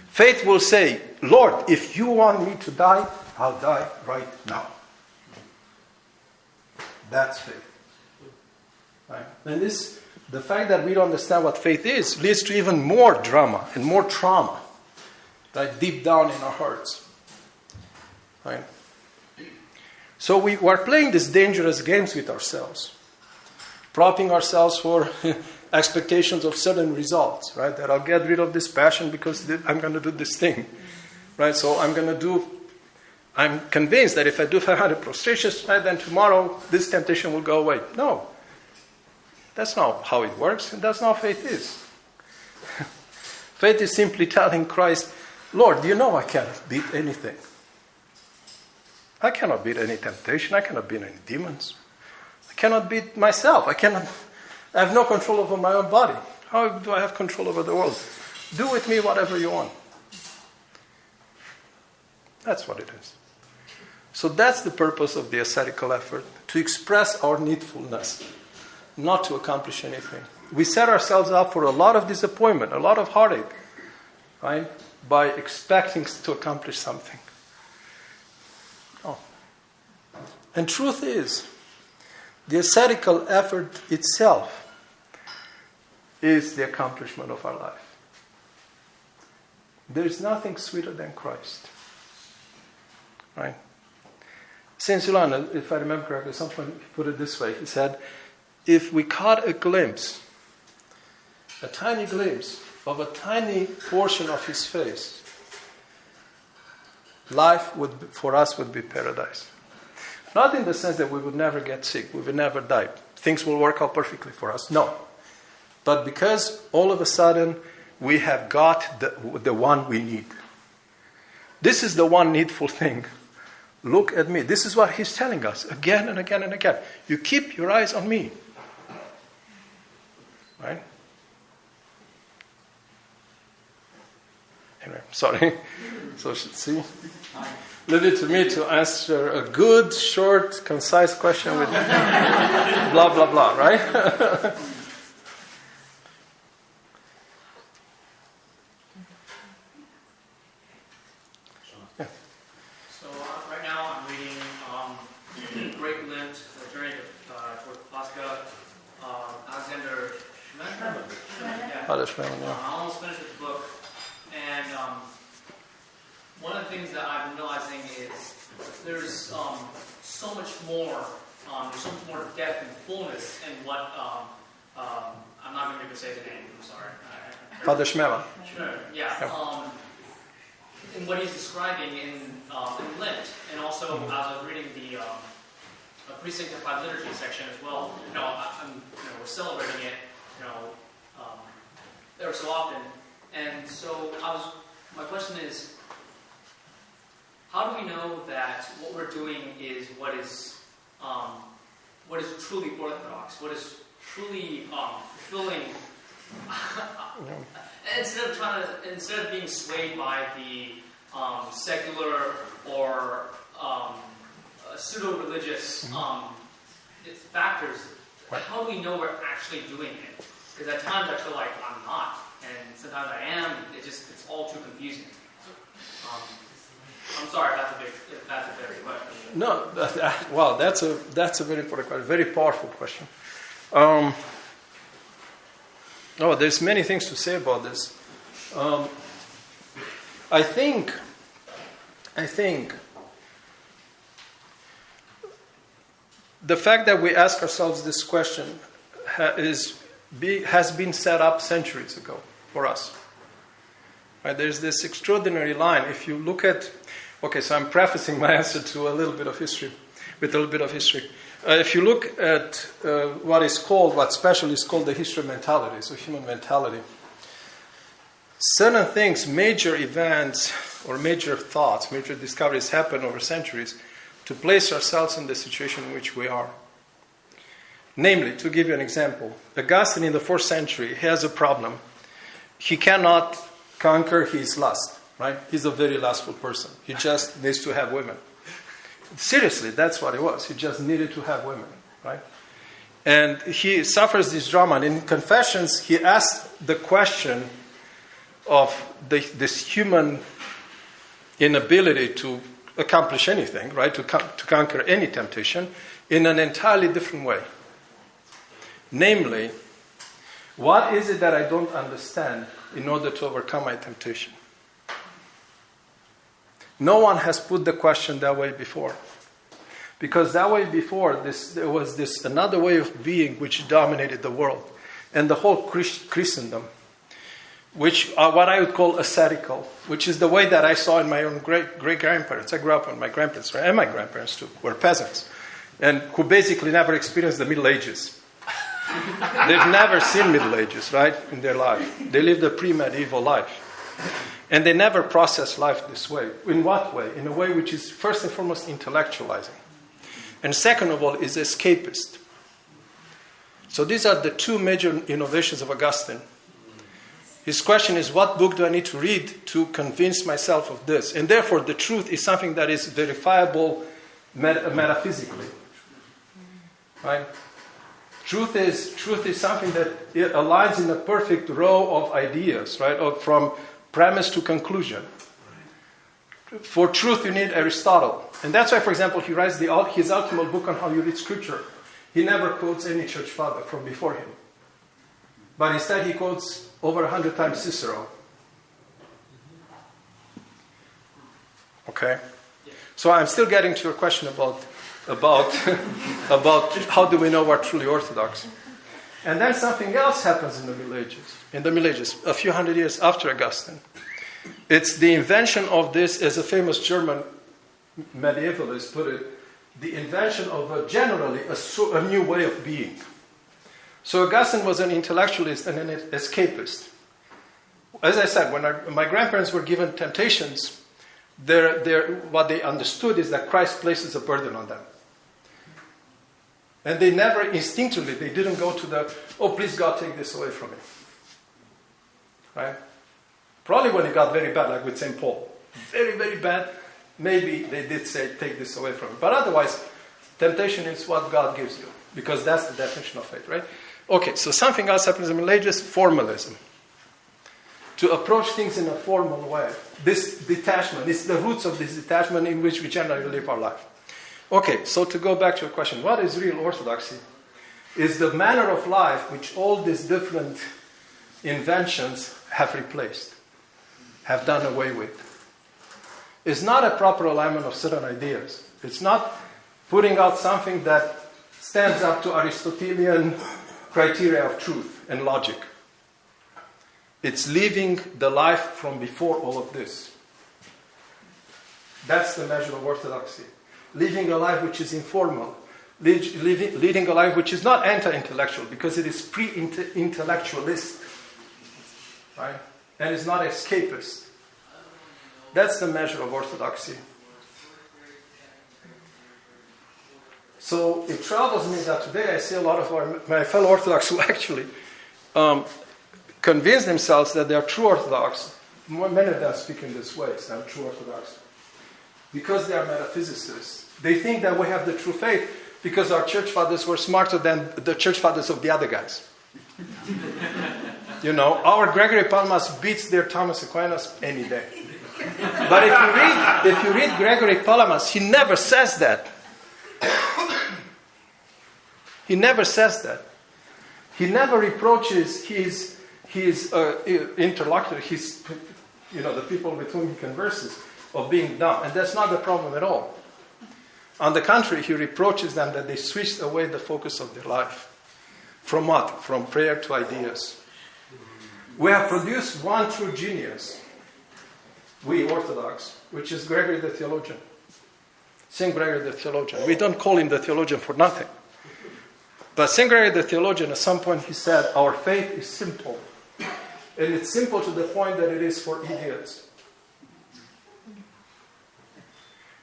Speaker 2: Faith will say, Lord, if you want me to die, I'll die right now. That's faith. Right? And the fact that we don't understand what faith is leads to even more drama and more trauma, right, deep down in our hearts. Right? So we are playing these dangerous games with ourselves, propping ourselves for expectations of certain results, right? That I'll get rid of this passion because I'm going to do this thing, right? So I'm convinced that if I do 500 prostrations tonight, then tomorrow this temptation will go away. No. That's not how it works, and that's not how faith is. Faith is simply telling Christ, Lord, you know I can't beat anything. I cannot beat any temptation. I cannot beat any demons. I cannot beat myself. I have no control over my own body. How do I have control over the world? Do with me whatever you want. That's what it is. So that's the purpose of the ascetical effort, to express our needfulness, not to accomplish anything. We set ourselves up for a lot of disappointment, a lot of heartache, right? By expecting to accomplish something. Oh. And truth is, the ascetical effort itself is the accomplishment of our life. There is nothing sweeter than Christ. Right? Saint Silviu, if I remember correctly, someone put it this way. He said, if we caught a tiny glimpse of a tiny portion of his face, life for us would be paradise. Not in the sense that we would never get sick, we would never die. Things will work out perfectly for us. No. But because all of a sudden we have got the one we need. This is the one needful thing. Look at me. This is what he's telling us again and again and again. You keep your eyes on me. Right? Anyway, sorry. So, see? Leave it to me to answer a good, short, concise question with blah, blah, blah, right?
Speaker 4: So right now I'm reading Great Lent, the Journey toward Pascha, Alexander Schmemann.
Speaker 2: Yeah.
Speaker 4: I almost finished with the book, and one of the things that I'm realizing is there's so much more. There's so much more depth and fullness in what I'm not going to be able to say the name. I'm sorry.
Speaker 2: Father Schmemann.
Speaker 4: Yeah. In what he's describing in Lent, and also as I was reading the Pre-Sanctified liturgy section as well. We're celebrating it, ever so often, and so my question is, how do we know that what we're doing is what is truly orthodox, what is truly fulfilling? Instead of being swayed by the secular or pseudo-religious factors, how do we know we're actually doing it? Because at times I feel like I'm not, and sometimes I am. It's all too confusing. I'm sorry if that's a very question.
Speaker 2: No, wow, that's a very important question, very powerful question. There's many things to say about this. I think the fact that we ask ourselves this question has been set up centuries ago for us. Right? There's this extraordinary line. If you look at, so I'm prefacing my answer to with a little bit of history. If you look at what specially is called the history of mentality, so human mentality, certain things, major events or major thoughts, major discoveries happen over centuries to place ourselves in the situation in which we are. Namely, to give you an example, Augustine in the 4th century has a problem. He cannot conquer his lust, right? He's a very lustful person. He just needs to have women. Seriously, that's what it was. He just needed to have women, right? And he suffers this drama. And in Confessions, he asked the question of this human inability to accomplish anything, right? To conquer any temptation in an entirely different way. Namely, what is it that I don't understand in order to overcome my temptation? No one has put the question that way before. Because that way before, there was this another way of being which dominated the world. and the whole Christendom, which are what I would call ascetical, which is the way that I saw in my own great-grandparents. I grew up with my grandparents, right? And my grandparents too, were peasants, and who basically never experienced the Middle Ages. They've never seen Middle Ages, right, in their life. They lived a pre-medieval life. And they never processed life this way. In what way? In a way which is first and foremost intellectualizing. And second of all is escapist. So these are the two major innovations of Augustine. His question is, what book do I need to read to convince myself of this? And therefore the truth is something that is verifiable metaphysically. Right? Truth is something that it aligns in a perfect row of ideas, right? From premise to conclusion. For truth, you need Aristotle. And that's why, for example, he writes his ultimate book on how you read Scripture. He never quotes any church father from before him. But instead, he quotes over 100 times Cicero. Okay? So I'm still getting to your question about how do we know we're truly Orthodox. And then something else happens in the Middle Ages, a few hundred years after Augustine. It's the invention of this, as a famous German medievalist put it, the invention of generally a new way of being. So Augustine was an intellectualist and an escapist. As I said, when my grandparents were given temptations, what they understood is that Christ places a burden on them. And they never instinctively, they didn't go to oh, please God, take this away from me. Right? Probably when it got very bad, like with St. Paul. Very, very bad. Maybe they did say, take this away from me. But otherwise, temptation is what God gives you. Because that's the definition of faith, right? Okay, so something else happens in the Middle Ages, formalism. To approach things in a formal way. This detachment, it's the roots of this detachment in which we generally live our life. Okay, so to go back to your question, what is real orthodoxy? Is the manner of life which all these different inventions have replaced, have done away with. It's not a proper alignment of certain ideas. It's not putting out something that stands up to Aristotelian criteria of truth and logic. It's living the life from before all of this. That's the measure of orthodoxy. Living a life which is informal. Leading a life which is not anti-intellectual, because it is pre-intellectualist. Right? And it's not escapist. That's the measure of orthodoxy. So it troubles me that today I see a lot of my fellow Orthodox who actually convince themselves that they are true Orthodox. Many of them speak in this way, so I'm true Orthodox. Because they are metaphysicists. They think that we have the true faith because our church fathers were smarter than the church fathers of the other guys. You know, our Gregory Palamas beats their Thomas Aquinas any day. But if you read Gregory Palamas, he never says that. He never says that. He never reproaches his interlocutor, the people with whom he converses, of being dumb. And that's not the problem at all. On the contrary, he reproaches them that they switched away the focus of their life. From what? From prayer to ideas. We have produced one true genius, we Orthodox, which is Gregory the theologian. St. Gregory the theologian. We don't call him the theologian for nothing. But St. Gregory the theologian, at some point he said, our faith is simple. And it's simple to the point that it is for idiots.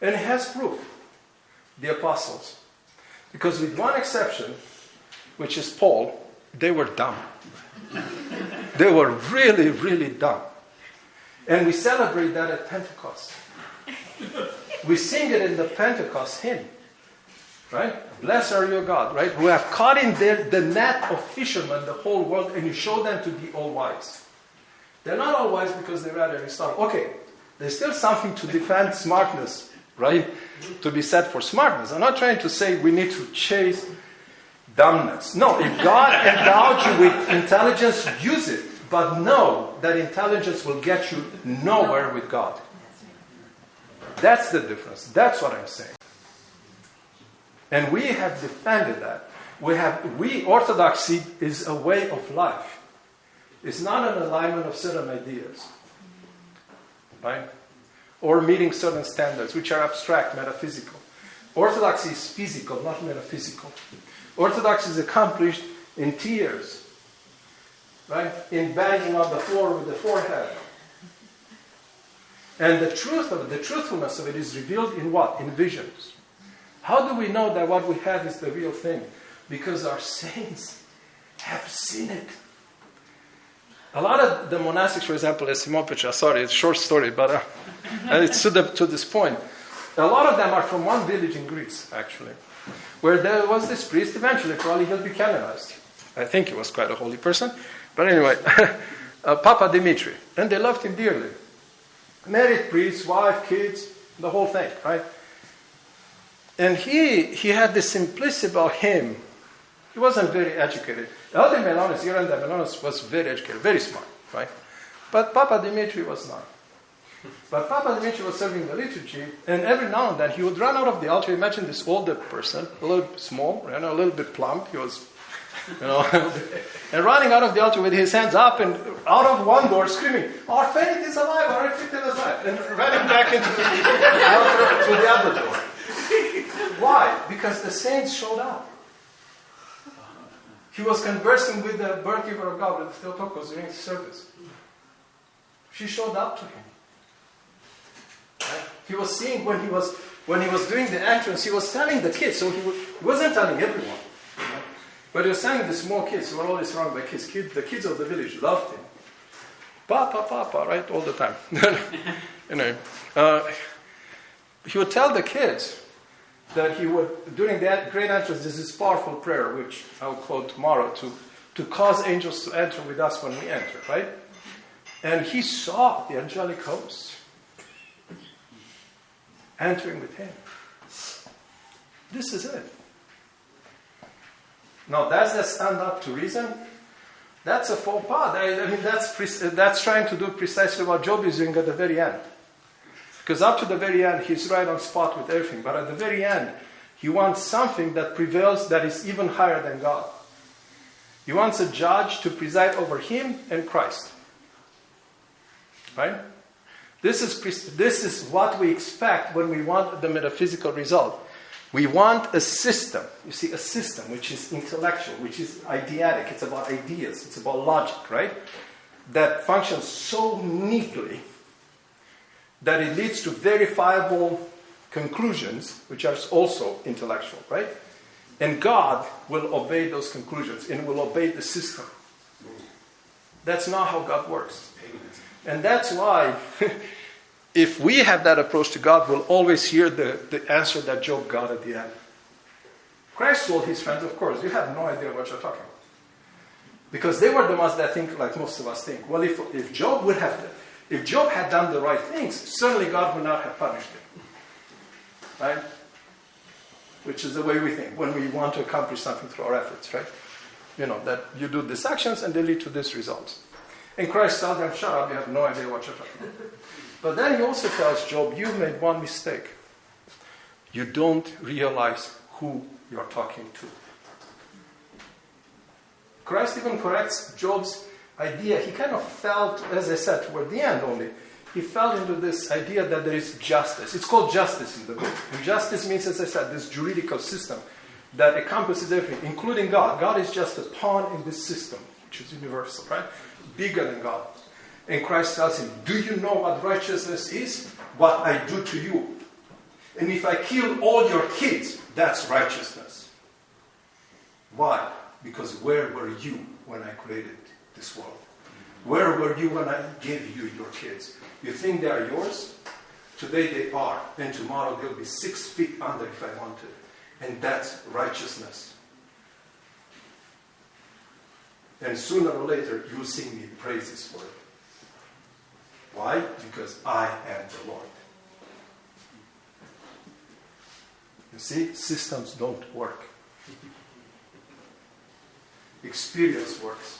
Speaker 2: And it has proof. The apostles. Because with one exception, which is Paul, they were dumb. They were really, really dumb. And we celebrate that at Pentecost. We sing it in the Pentecost hymn. Right? Blessed are you, God, right? Who have caught in the net of fishermen the whole world, and you show them to be all wise. They're not all wise because they read Aristotle. Okay, there's still something to defend smartness, right? To be said for smartness. I'm not trying to say we need to chase dumbness. No, if God endowed you with intelligence, use it. But know that intelligence will get you nowhere with God. That's the difference. That's what I'm saying. And we have defended that. Orthodoxy is a way of life. It's not an alignment of certain ideas, right? Or meeting certain standards, which are abstract, metaphysical. Orthodoxy is physical, not metaphysical. Orthodoxy is accomplished in tears, right? In banging on the floor with the forehead. And the truthfulness of it is revealed in what? In visions. How do we know that what we have is the real thing? Because our saints have seen it. A lot of the monastics, for example, as Simopicha, sorry, it's a short story, but it's to this point. A lot of them are from one village in Greece, actually, where there was this priest. Eventually, probably he'll be canonized. I think he was quite a holy person. But anyway, Papa Dimitri. And they loved him dearly. Married priest, wife, kids, the whole thing, right? And he had this simplicity about him. He wasn't very educated. Elder Melonis, Iranda Melonis, was very educated, very smart, right? But Papa Dimitri was not. But Papa Dimitri was serving the liturgy, and every now and then he would run out of the altar. Imagine this older person, a little bit small, a little bit plump. He was, and running out of the altar with his hands up and out of one door screaming, "Our faith is alive, our faith is alive," and running back into the altar through the other door. Why? Because the saints showed up. He was conversing with the birth giver of God, with the Theotokos, during the service. She showed up to him. Right? He was seeing when he was doing the entrance, he was telling the kids, so he wasn't telling everyone. Right? But he was telling the small kids who were always surrounded by kids. The kids of the village loved him. Papa, Papa, right? All the time. He would tell the kids that he would, during that great entrance, there's this powerful prayer, which I'll quote tomorrow, to cause angels to enter with us when we enter, right? And he saw the angelic hosts entering with him. This is it. Now, does that stand up to reason? That's a faux pas. I mean, that's trying to do precisely what Job is doing at the very end. Because up to the very end, he's right on spot with everything. But at the very end, he wants something that prevails, that is even higher than God. He wants a judge to preside over him and Christ. Right? This is what we expect when we want the metaphysical result. We want a system. You see, a system which is intellectual, which is eidetic. It's about ideas. It's about logic, right? That functions so neatly that it leads to verifiable conclusions, which are also intellectual, right? And God will obey those conclusions and will obey the system. That's not how God works. And that's why, if we have that approach to God, we'll always hear the answer that Job got at the end. Christ told his friends, of course, you have no idea what you're talking about. Because they were the ones that think like most of us think. Well, if Job had done the right things, certainly God would not have punished him. Right? Which is the way we think when we want to accomplish something through our efforts, right? That you do these actions and they lead to this result. And Christ tells them, shut up, you have no idea what you're talking about. But then he also tells Job, you made one mistake. You don't realize who you're talking to. Christ even corrects Job's idea. He kind of felt, as I said, toward the end only, he fell into this idea that there is justice. It's called justice in the book. And justice means, as I said, this juridical system that encompasses everything, including God. God is just a pawn in this system, which is universal, right? Bigger than God. And Christ tells him, do you know what righteousness is? What I do to you. And if I kill all your kids, that's righteousness. Why? Because where were you when I created this world? Where were you when I gave you your kids? You think they are yours? Today they are. And tomorrow they'll be 6 feet under if I wanted. And that's righteousness. And sooner or later you'll sing me praises for it. Why? Because I am the Lord. You see, systems don't work. Experience works.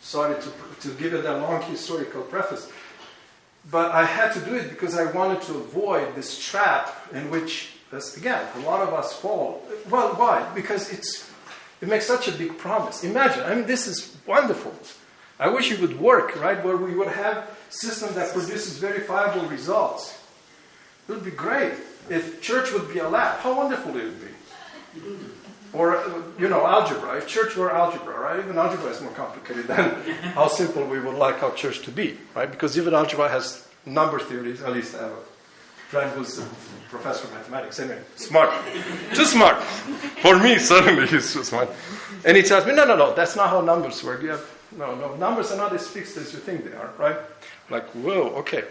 Speaker 2: Sorry to give it a long historical preface, but I had to do it because I wanted to avoid this trap in which That's, again, a lot of us fall. Well, why? Because it makes such a big promise. Imagine, I mean, this is wonderful. I wish it would work, right? Where we would have a system that produces verifiable results. It would be great if church would be a lab. How wonderful it would be. Or, algebra. If church were algebra, right? Even algebra is more complicated than how simple we would like our church to be, right? Because even algebra has number theories. At least I have a friend who's a professor of mathematics. Anyway, smart. Too smart. For me, certainly he's too smart. And he tells me, no, that's not how numbers work. No, numbers are not as fixed as you think they are, right? Like, whoa, okay.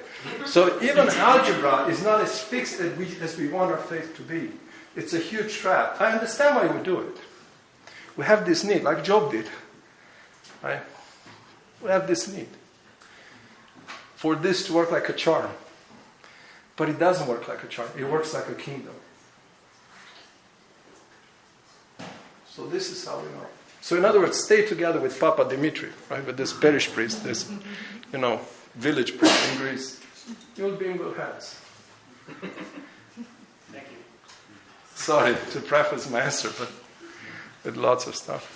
Speaker 2: So even algebra is not as fixed as we want our faith to be. It's a huge trap. I understand why we do it. We have this need, like Job did, right? We have this need for this to work like a charm. But it doesn't work like a charm. It works like a kingdom. So this is how we know. So in other words, stay together with Papa Dimitri, right? With this parish priest, this, village priest in Greece. You'll be in good hands.
Speaker 4: Thank you.
Speaker 2: Sorry to preface my answer, but with lots of stuff.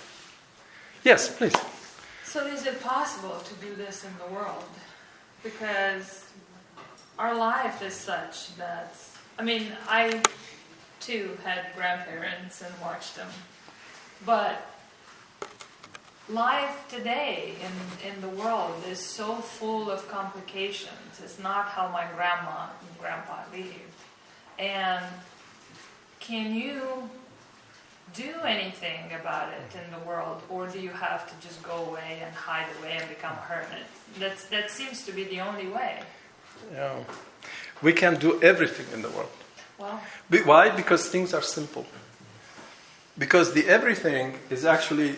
Speaker 2: Yes, please.
Speaker 5: So is it possible to do this in the world? Because our life is such that, I too had grandparents and watched them. But life today in the world is so full of complications. It's not how my grandma and grandpa lived. And can you do anything about it in the world, or do you have to just go away and hide away and become a hermit? That seems to be the only way.
Speaker 2: Yeah. We can do everything in the world.
Speaker 5: Well,
Speaker 2: Why? Because things are simple. Because the everything is already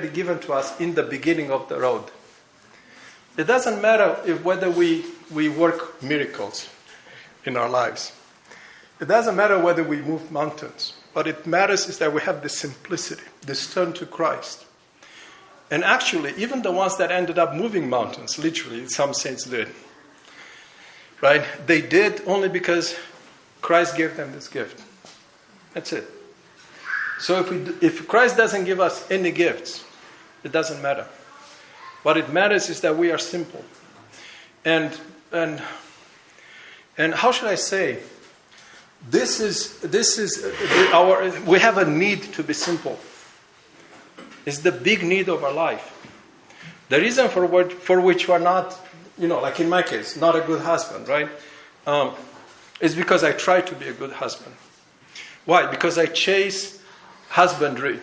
Speaker 2: given to us in the beginning of the road. It doesn't matter whether we work miracles in our lives. It doesn't matter whether we move mountains. What it matters is that we have this simplicity, this turn to Christ. And actually, even the ones that ended up moving mountains, literally, some saints did. Right? They did only because Christ gave them this gift. That's it. So if Christ doesn't give us any gifts, it doesn't matter. What it matters is that we are simple. And how should I say? This is we have a need to be simple. It's the big need of our life. The reason for which we're not, like in my case, not a good husband, right? Is because I try to be a good husband. Why? Because I chase husbandry.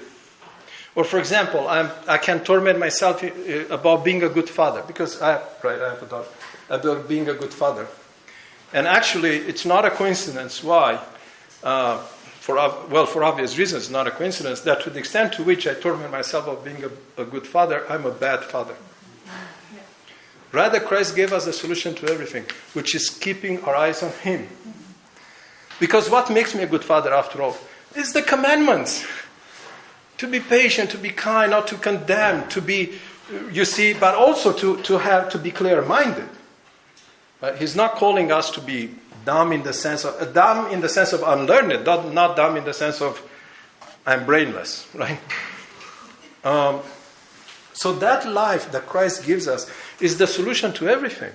Speaker 2: Or for example, I can torment myself about being a good father because I have a daughter. About being a good father. And actually, it's not a coincidence why, for obvious reasons, it's not a coincidence that to the extent to which I torment myself of being a good father, I'm a bad father. Rather, Christ gave us a solution to everything, which is keeping our eyes on Him. Because what makes me a good father, after all, is the commandments. To be patient, to be kind, not to condemn, to be, but also to be clear-minded. But He's not calling us to be dumb in the sense of unlearned, not dumb in the sense of I'm brainless, right? So that life that Christ gives us is the solution to everything.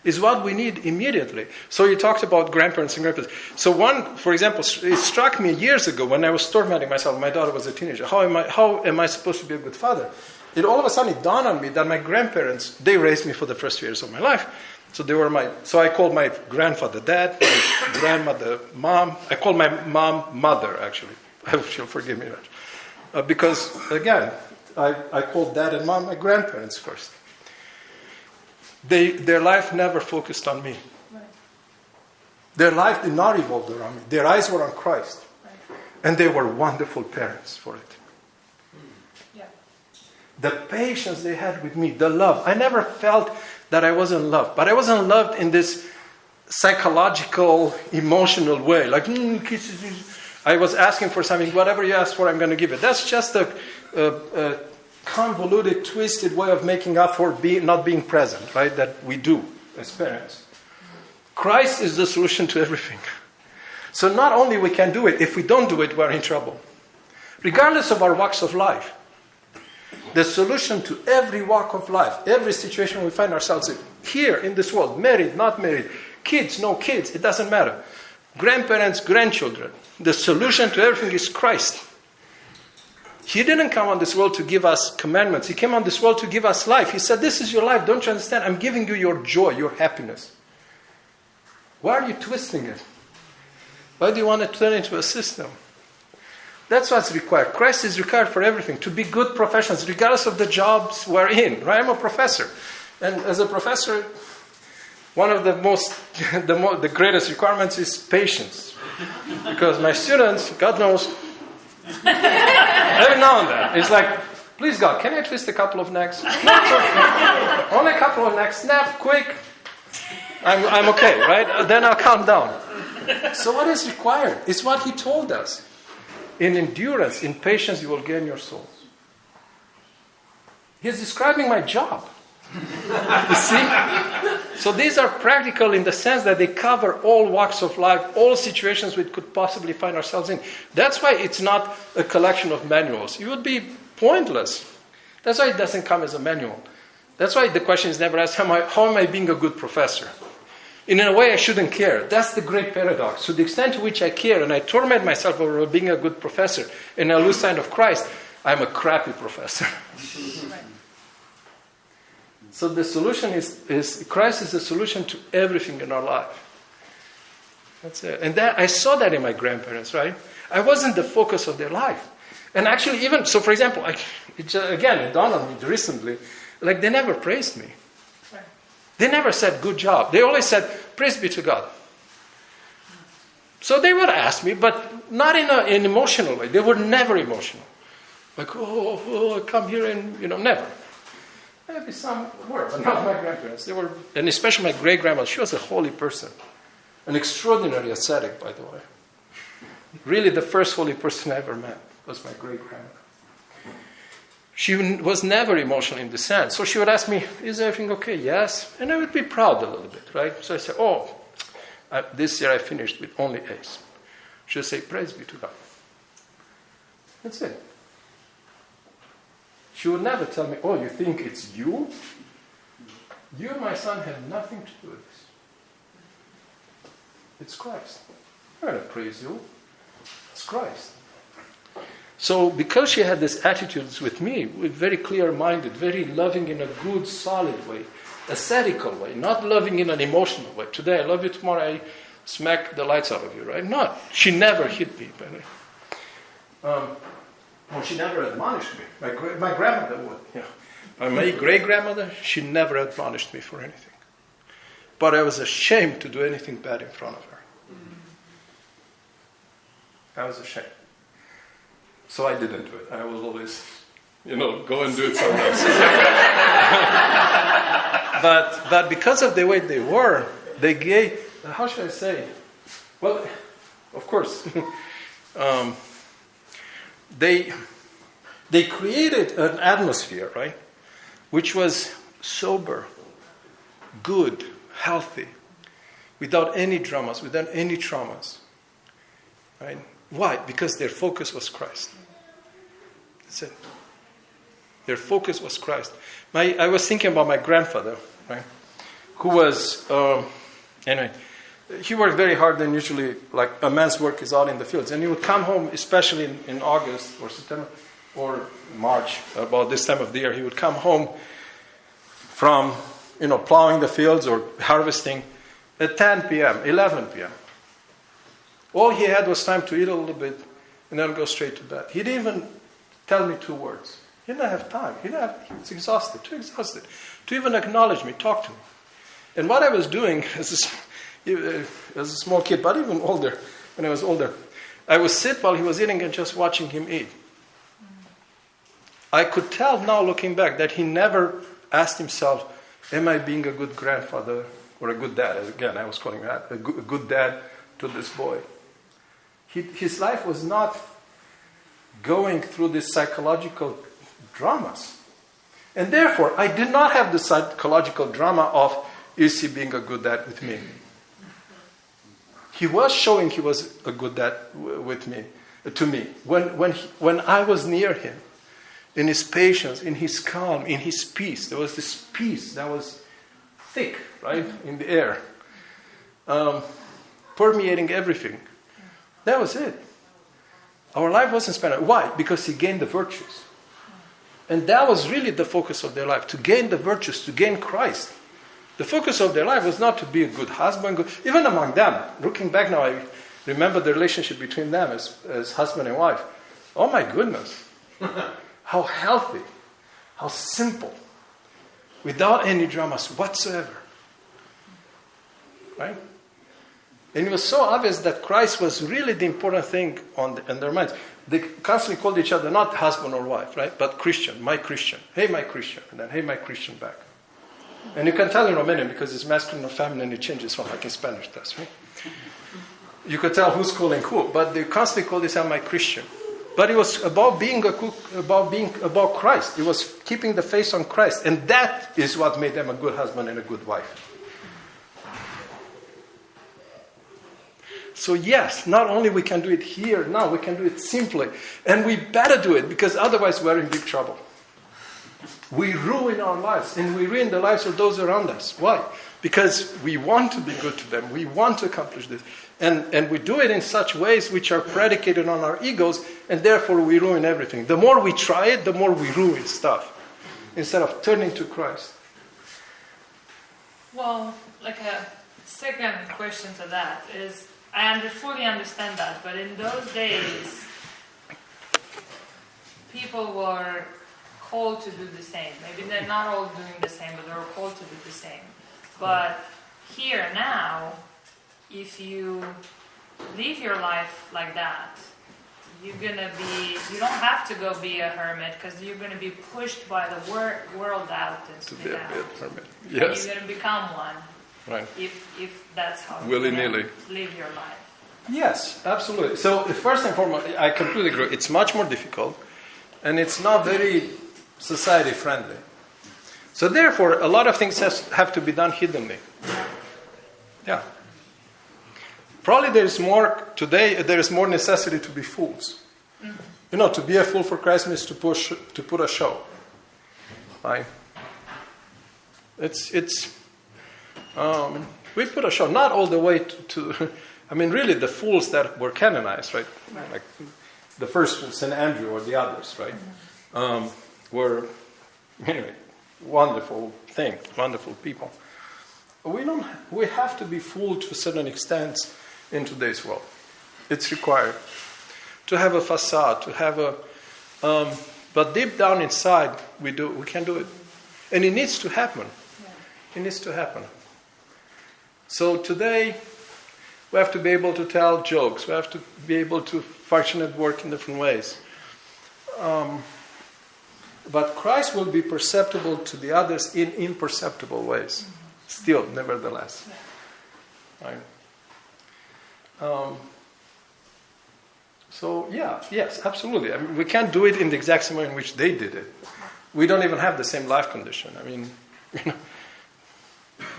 Speaker 2: Is what we need immediately. So you talked about grandparents and grandparents. So one, for example, it struck me years ago when I was tormenting myself. My daughter was a teenager. How am I supposed to be a good father? All of a sudden it dawned on me that my grandparents, they raised me for the first years of my life. So I called my grandfather dad, my grandmother mom. I called my mom mother, actually. She'll forgive me that. Because, again, I called dad and mom my grandparents first. Their life never focused on me. Right. Their life did not revolve around me. Their eyes were on Christ. Right. And they were wonderful parents for it. Yeah. The patience they had with me, the love. I never felt that I wasn't loved. But I wasn't loved in this psychological, emotional way. Like, kisses. I was asking for something. Whatever you ask for, I'm going to give it. That's just a convoluted, twisted way of making up for not being present, right? That we do as parents. Christ is the solution to everything. So not only we can do it, if we don't do it, we're in trouble. Regardless of our walks of life, the solution to every walk of life, every situation we find ourselves in, here in this world, married, not married, kids, no kids, it doesn't matter. Grandparents, grandchildren, the solution to everything is Christ. He didn't come on this world to give us commandments. He came on this world to give us life. He said, this is your life. Don't you understand? I'm giving you your joy, your happiness. Why are you twisting it? Why do you want to turn it into a system? That's what's required. Christ is required for everything. To be good professionals, regardless of the jobs we're in. Right? I'm a professor. And as a professor, one of the greatest requirements is patience. Because my students, God knows, every now and then, it's like, please God, can I twist a couple of necks? Only a couple of necks. Snap, quick. I'm okay, right? Then I'll calm down. So what is required? It's what He told us. In endurance, in patience, you will gain your souls. He's describing my job. You see? So these are practical in the sense that they cover all walks of life, all situations we could possibly find ourselves in. That's why it's not a collection of manuals. It would be pointless. That's why it doesn't come as a manual. That's why the question is never asked, how am I being a good professor? In a way, I shouldn't care. That's the great paradox. To the extent to which I care and I torment myself over being a good professor and I lose sight of Christ, I'm a crappy professor. So the solution is Christ is the solution to everything in our life. That's it. And I saw that in my grandparents, right? I wasn't the focus of their life. And actually even, so for example, it dawned on me recently, like they never praised me. They never said, good job. They always said, praise be to God. So they would ask me, but not in an emotional way. They were never emotional. Like, come here and, never. Maybe some were, but not my grandparents. They were, and especially my great-grandma, she was a holy person. An extraordinary ascetic, by the way. Really the first holy person I ever met was my great-grandma. She was never emotional in the sense. So she would ask me, is everything okay? Yes. And I would be proud a little bit, right? So I say, this year I finished with only A's. She would say, praise be to God. That's it. She would never tell me, you think it's you? You, my son, have nothing to do with this. It's Christ. I'm not going to praise you. It's Christ. So because she had this attitude with me, very clear-minded, very loving in a good, solid way, ascetical way, not loving in an emotional way. Today I love you, tomorrow I smack the lights out of you, right? Not. She never hit me. She never admonished me. My grandmother would. Yeah. My great-grandmother, she never admonished me for anything. But I was ashamed to do anything bad in front of her. I was ashamed. So I didn't do it. I was always, go and do it sometimes. But because of the way they were, they gave, how should I say? Well, of course, they created an atmosphere, right? Which was sober, good, healthy, without any dramas, without any traumas. Right? Why? Because their focus was Christ. That's it. Their focus was Christ. I was thinking about my grandfather, right? Who was, anyway, he worked very hard, and usually, like, a man's work is out in the fields. And he would come home, especially in August or September or March, about this time of the year, he would come home from, plowing the fields or harvesting at 10 p.m., 11 p.m. All he had was time to eat a little bit and then go straight to bed. He didn't even tell me 2 words. He didn't have time. He was exhausted, too exhausted to even acknowledge me, talk to me. And what I was doing as a small kid, but even older, when I was older, I would sit while he was eating and just watching him eat. I could tell now, looking back, that he never asked himself, am I being a good grandfather or a good dad? Again, I was calling him that, a good dad to this boy. His life was not going through these psychological dramas. And therefore, I did not have the psychological drama of, is he being a good dad with me? He was showing he was a good dad with me, to me. When I was near him, in his patience, in his calm, in his peace, there was this peace that was thick, right, in the air, permeating everything. That was it. Our life wasn't spent. Why? Because he gained the virtues. And that was really the focus of their life, to gain the virtues, to gain Christ. The focus of their life was not to be a good husband, even among them. Looking back now, I remember the relationship between them as husband and wife. Oh my goodness. How healthy. How simple. Without any dramas whatsoever. Right? And it was so obvious that Christ was really the important thing in their minds. They constantly called each other not husband or wife, right? But Christian, my Christian. Hey, my Christian. And then, hey, my Christian back. And you can tell in Romanian because it's masculine or feminine, it changes from like in Spanish does, right? You could tell who's calling who, but they constantly called each other my Christian. But it was about about Christ. It was keeping the face on Christ. And that is what made them a good husband and a good wife. So yes, not only we can do it here, now we can do it simply. And we better do it because otherwise we're in big trouble. We ruin our lives and we ruin the lives of those around us. Why? Because we want to be good to them. We want to accomplish this. And we do it in such ways which are predicated on our egos, and therefore we ruin everything. The more we try it, the more we ruin stuff. Instead of turning to Christ.
Speaker 5: Well, like a second question to that is, I fully understand that, but in those days, people were called to do the same. Maybe they're not all doing the same, but they were called to do the same. But here now, if you live your life like that, you don't have to go be a hermit because you're going to be pushed by the world out
Speaker 2: To be a hermit.
Speaker 5: and
Speaker 2: Yes.
Speaker 5: you're going to become one.
Speaker 2: Right.
Speaker 5: If that's how
Speaker 2: Willy-nilly.
Speaker 5: you live your life.
Speaker 2: Yes, absolutely. So first and foremost, I completely agree. It's much more difficult, and it's not very society friendly. So therefore, a lot of things have to be done hiddenly. Yeah. Probably there's more today. There is more necessity to be fools. Mm-hmm. To be a fool for Christ means to put a show. Right? We put a show, not all the way to I mean, really, the fools that were canonized, right? Like the first St. Andrew or the others, right? Were, anyway, wonderful thing, wonderful people. We have to be fooled to a certain extent in today's world. It's required to have a facade, to have but deep down inside, we can do it. And it needs to happen. It needs to happen. So today, we have to be able to tell jokes. We have to be able to function at work in different ways. But Christ will be perceptible to the others in imperceptible ways. Still, nevertheless. Right? Yes, absolutely. I mean, we can't do it in the exact same way in which they did it. We don't even have the same life condition. I mean,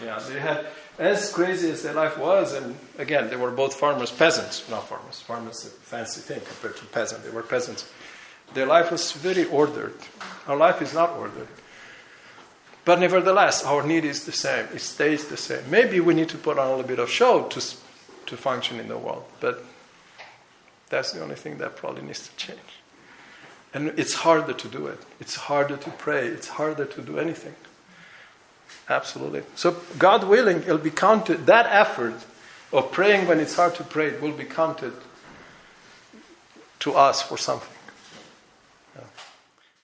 Speaker 2: they had, as crazy as their life was, and again, they were both peasants. Farmers is a fancy thing compared to peasant. They were peasants. Their life was very ordered. Our life is not ordered. But nevertheless, our need is the same. It stays the same. Maybe we need to put on a little bit of show to function in the world. But that's the only thing that probably needs to change. And it's harder to do it. It's harder to pray. It's harder to do anything. Absolutely. So God willing, it'll be counted. That effort of praying when it's hard to pray will be counted to us for something.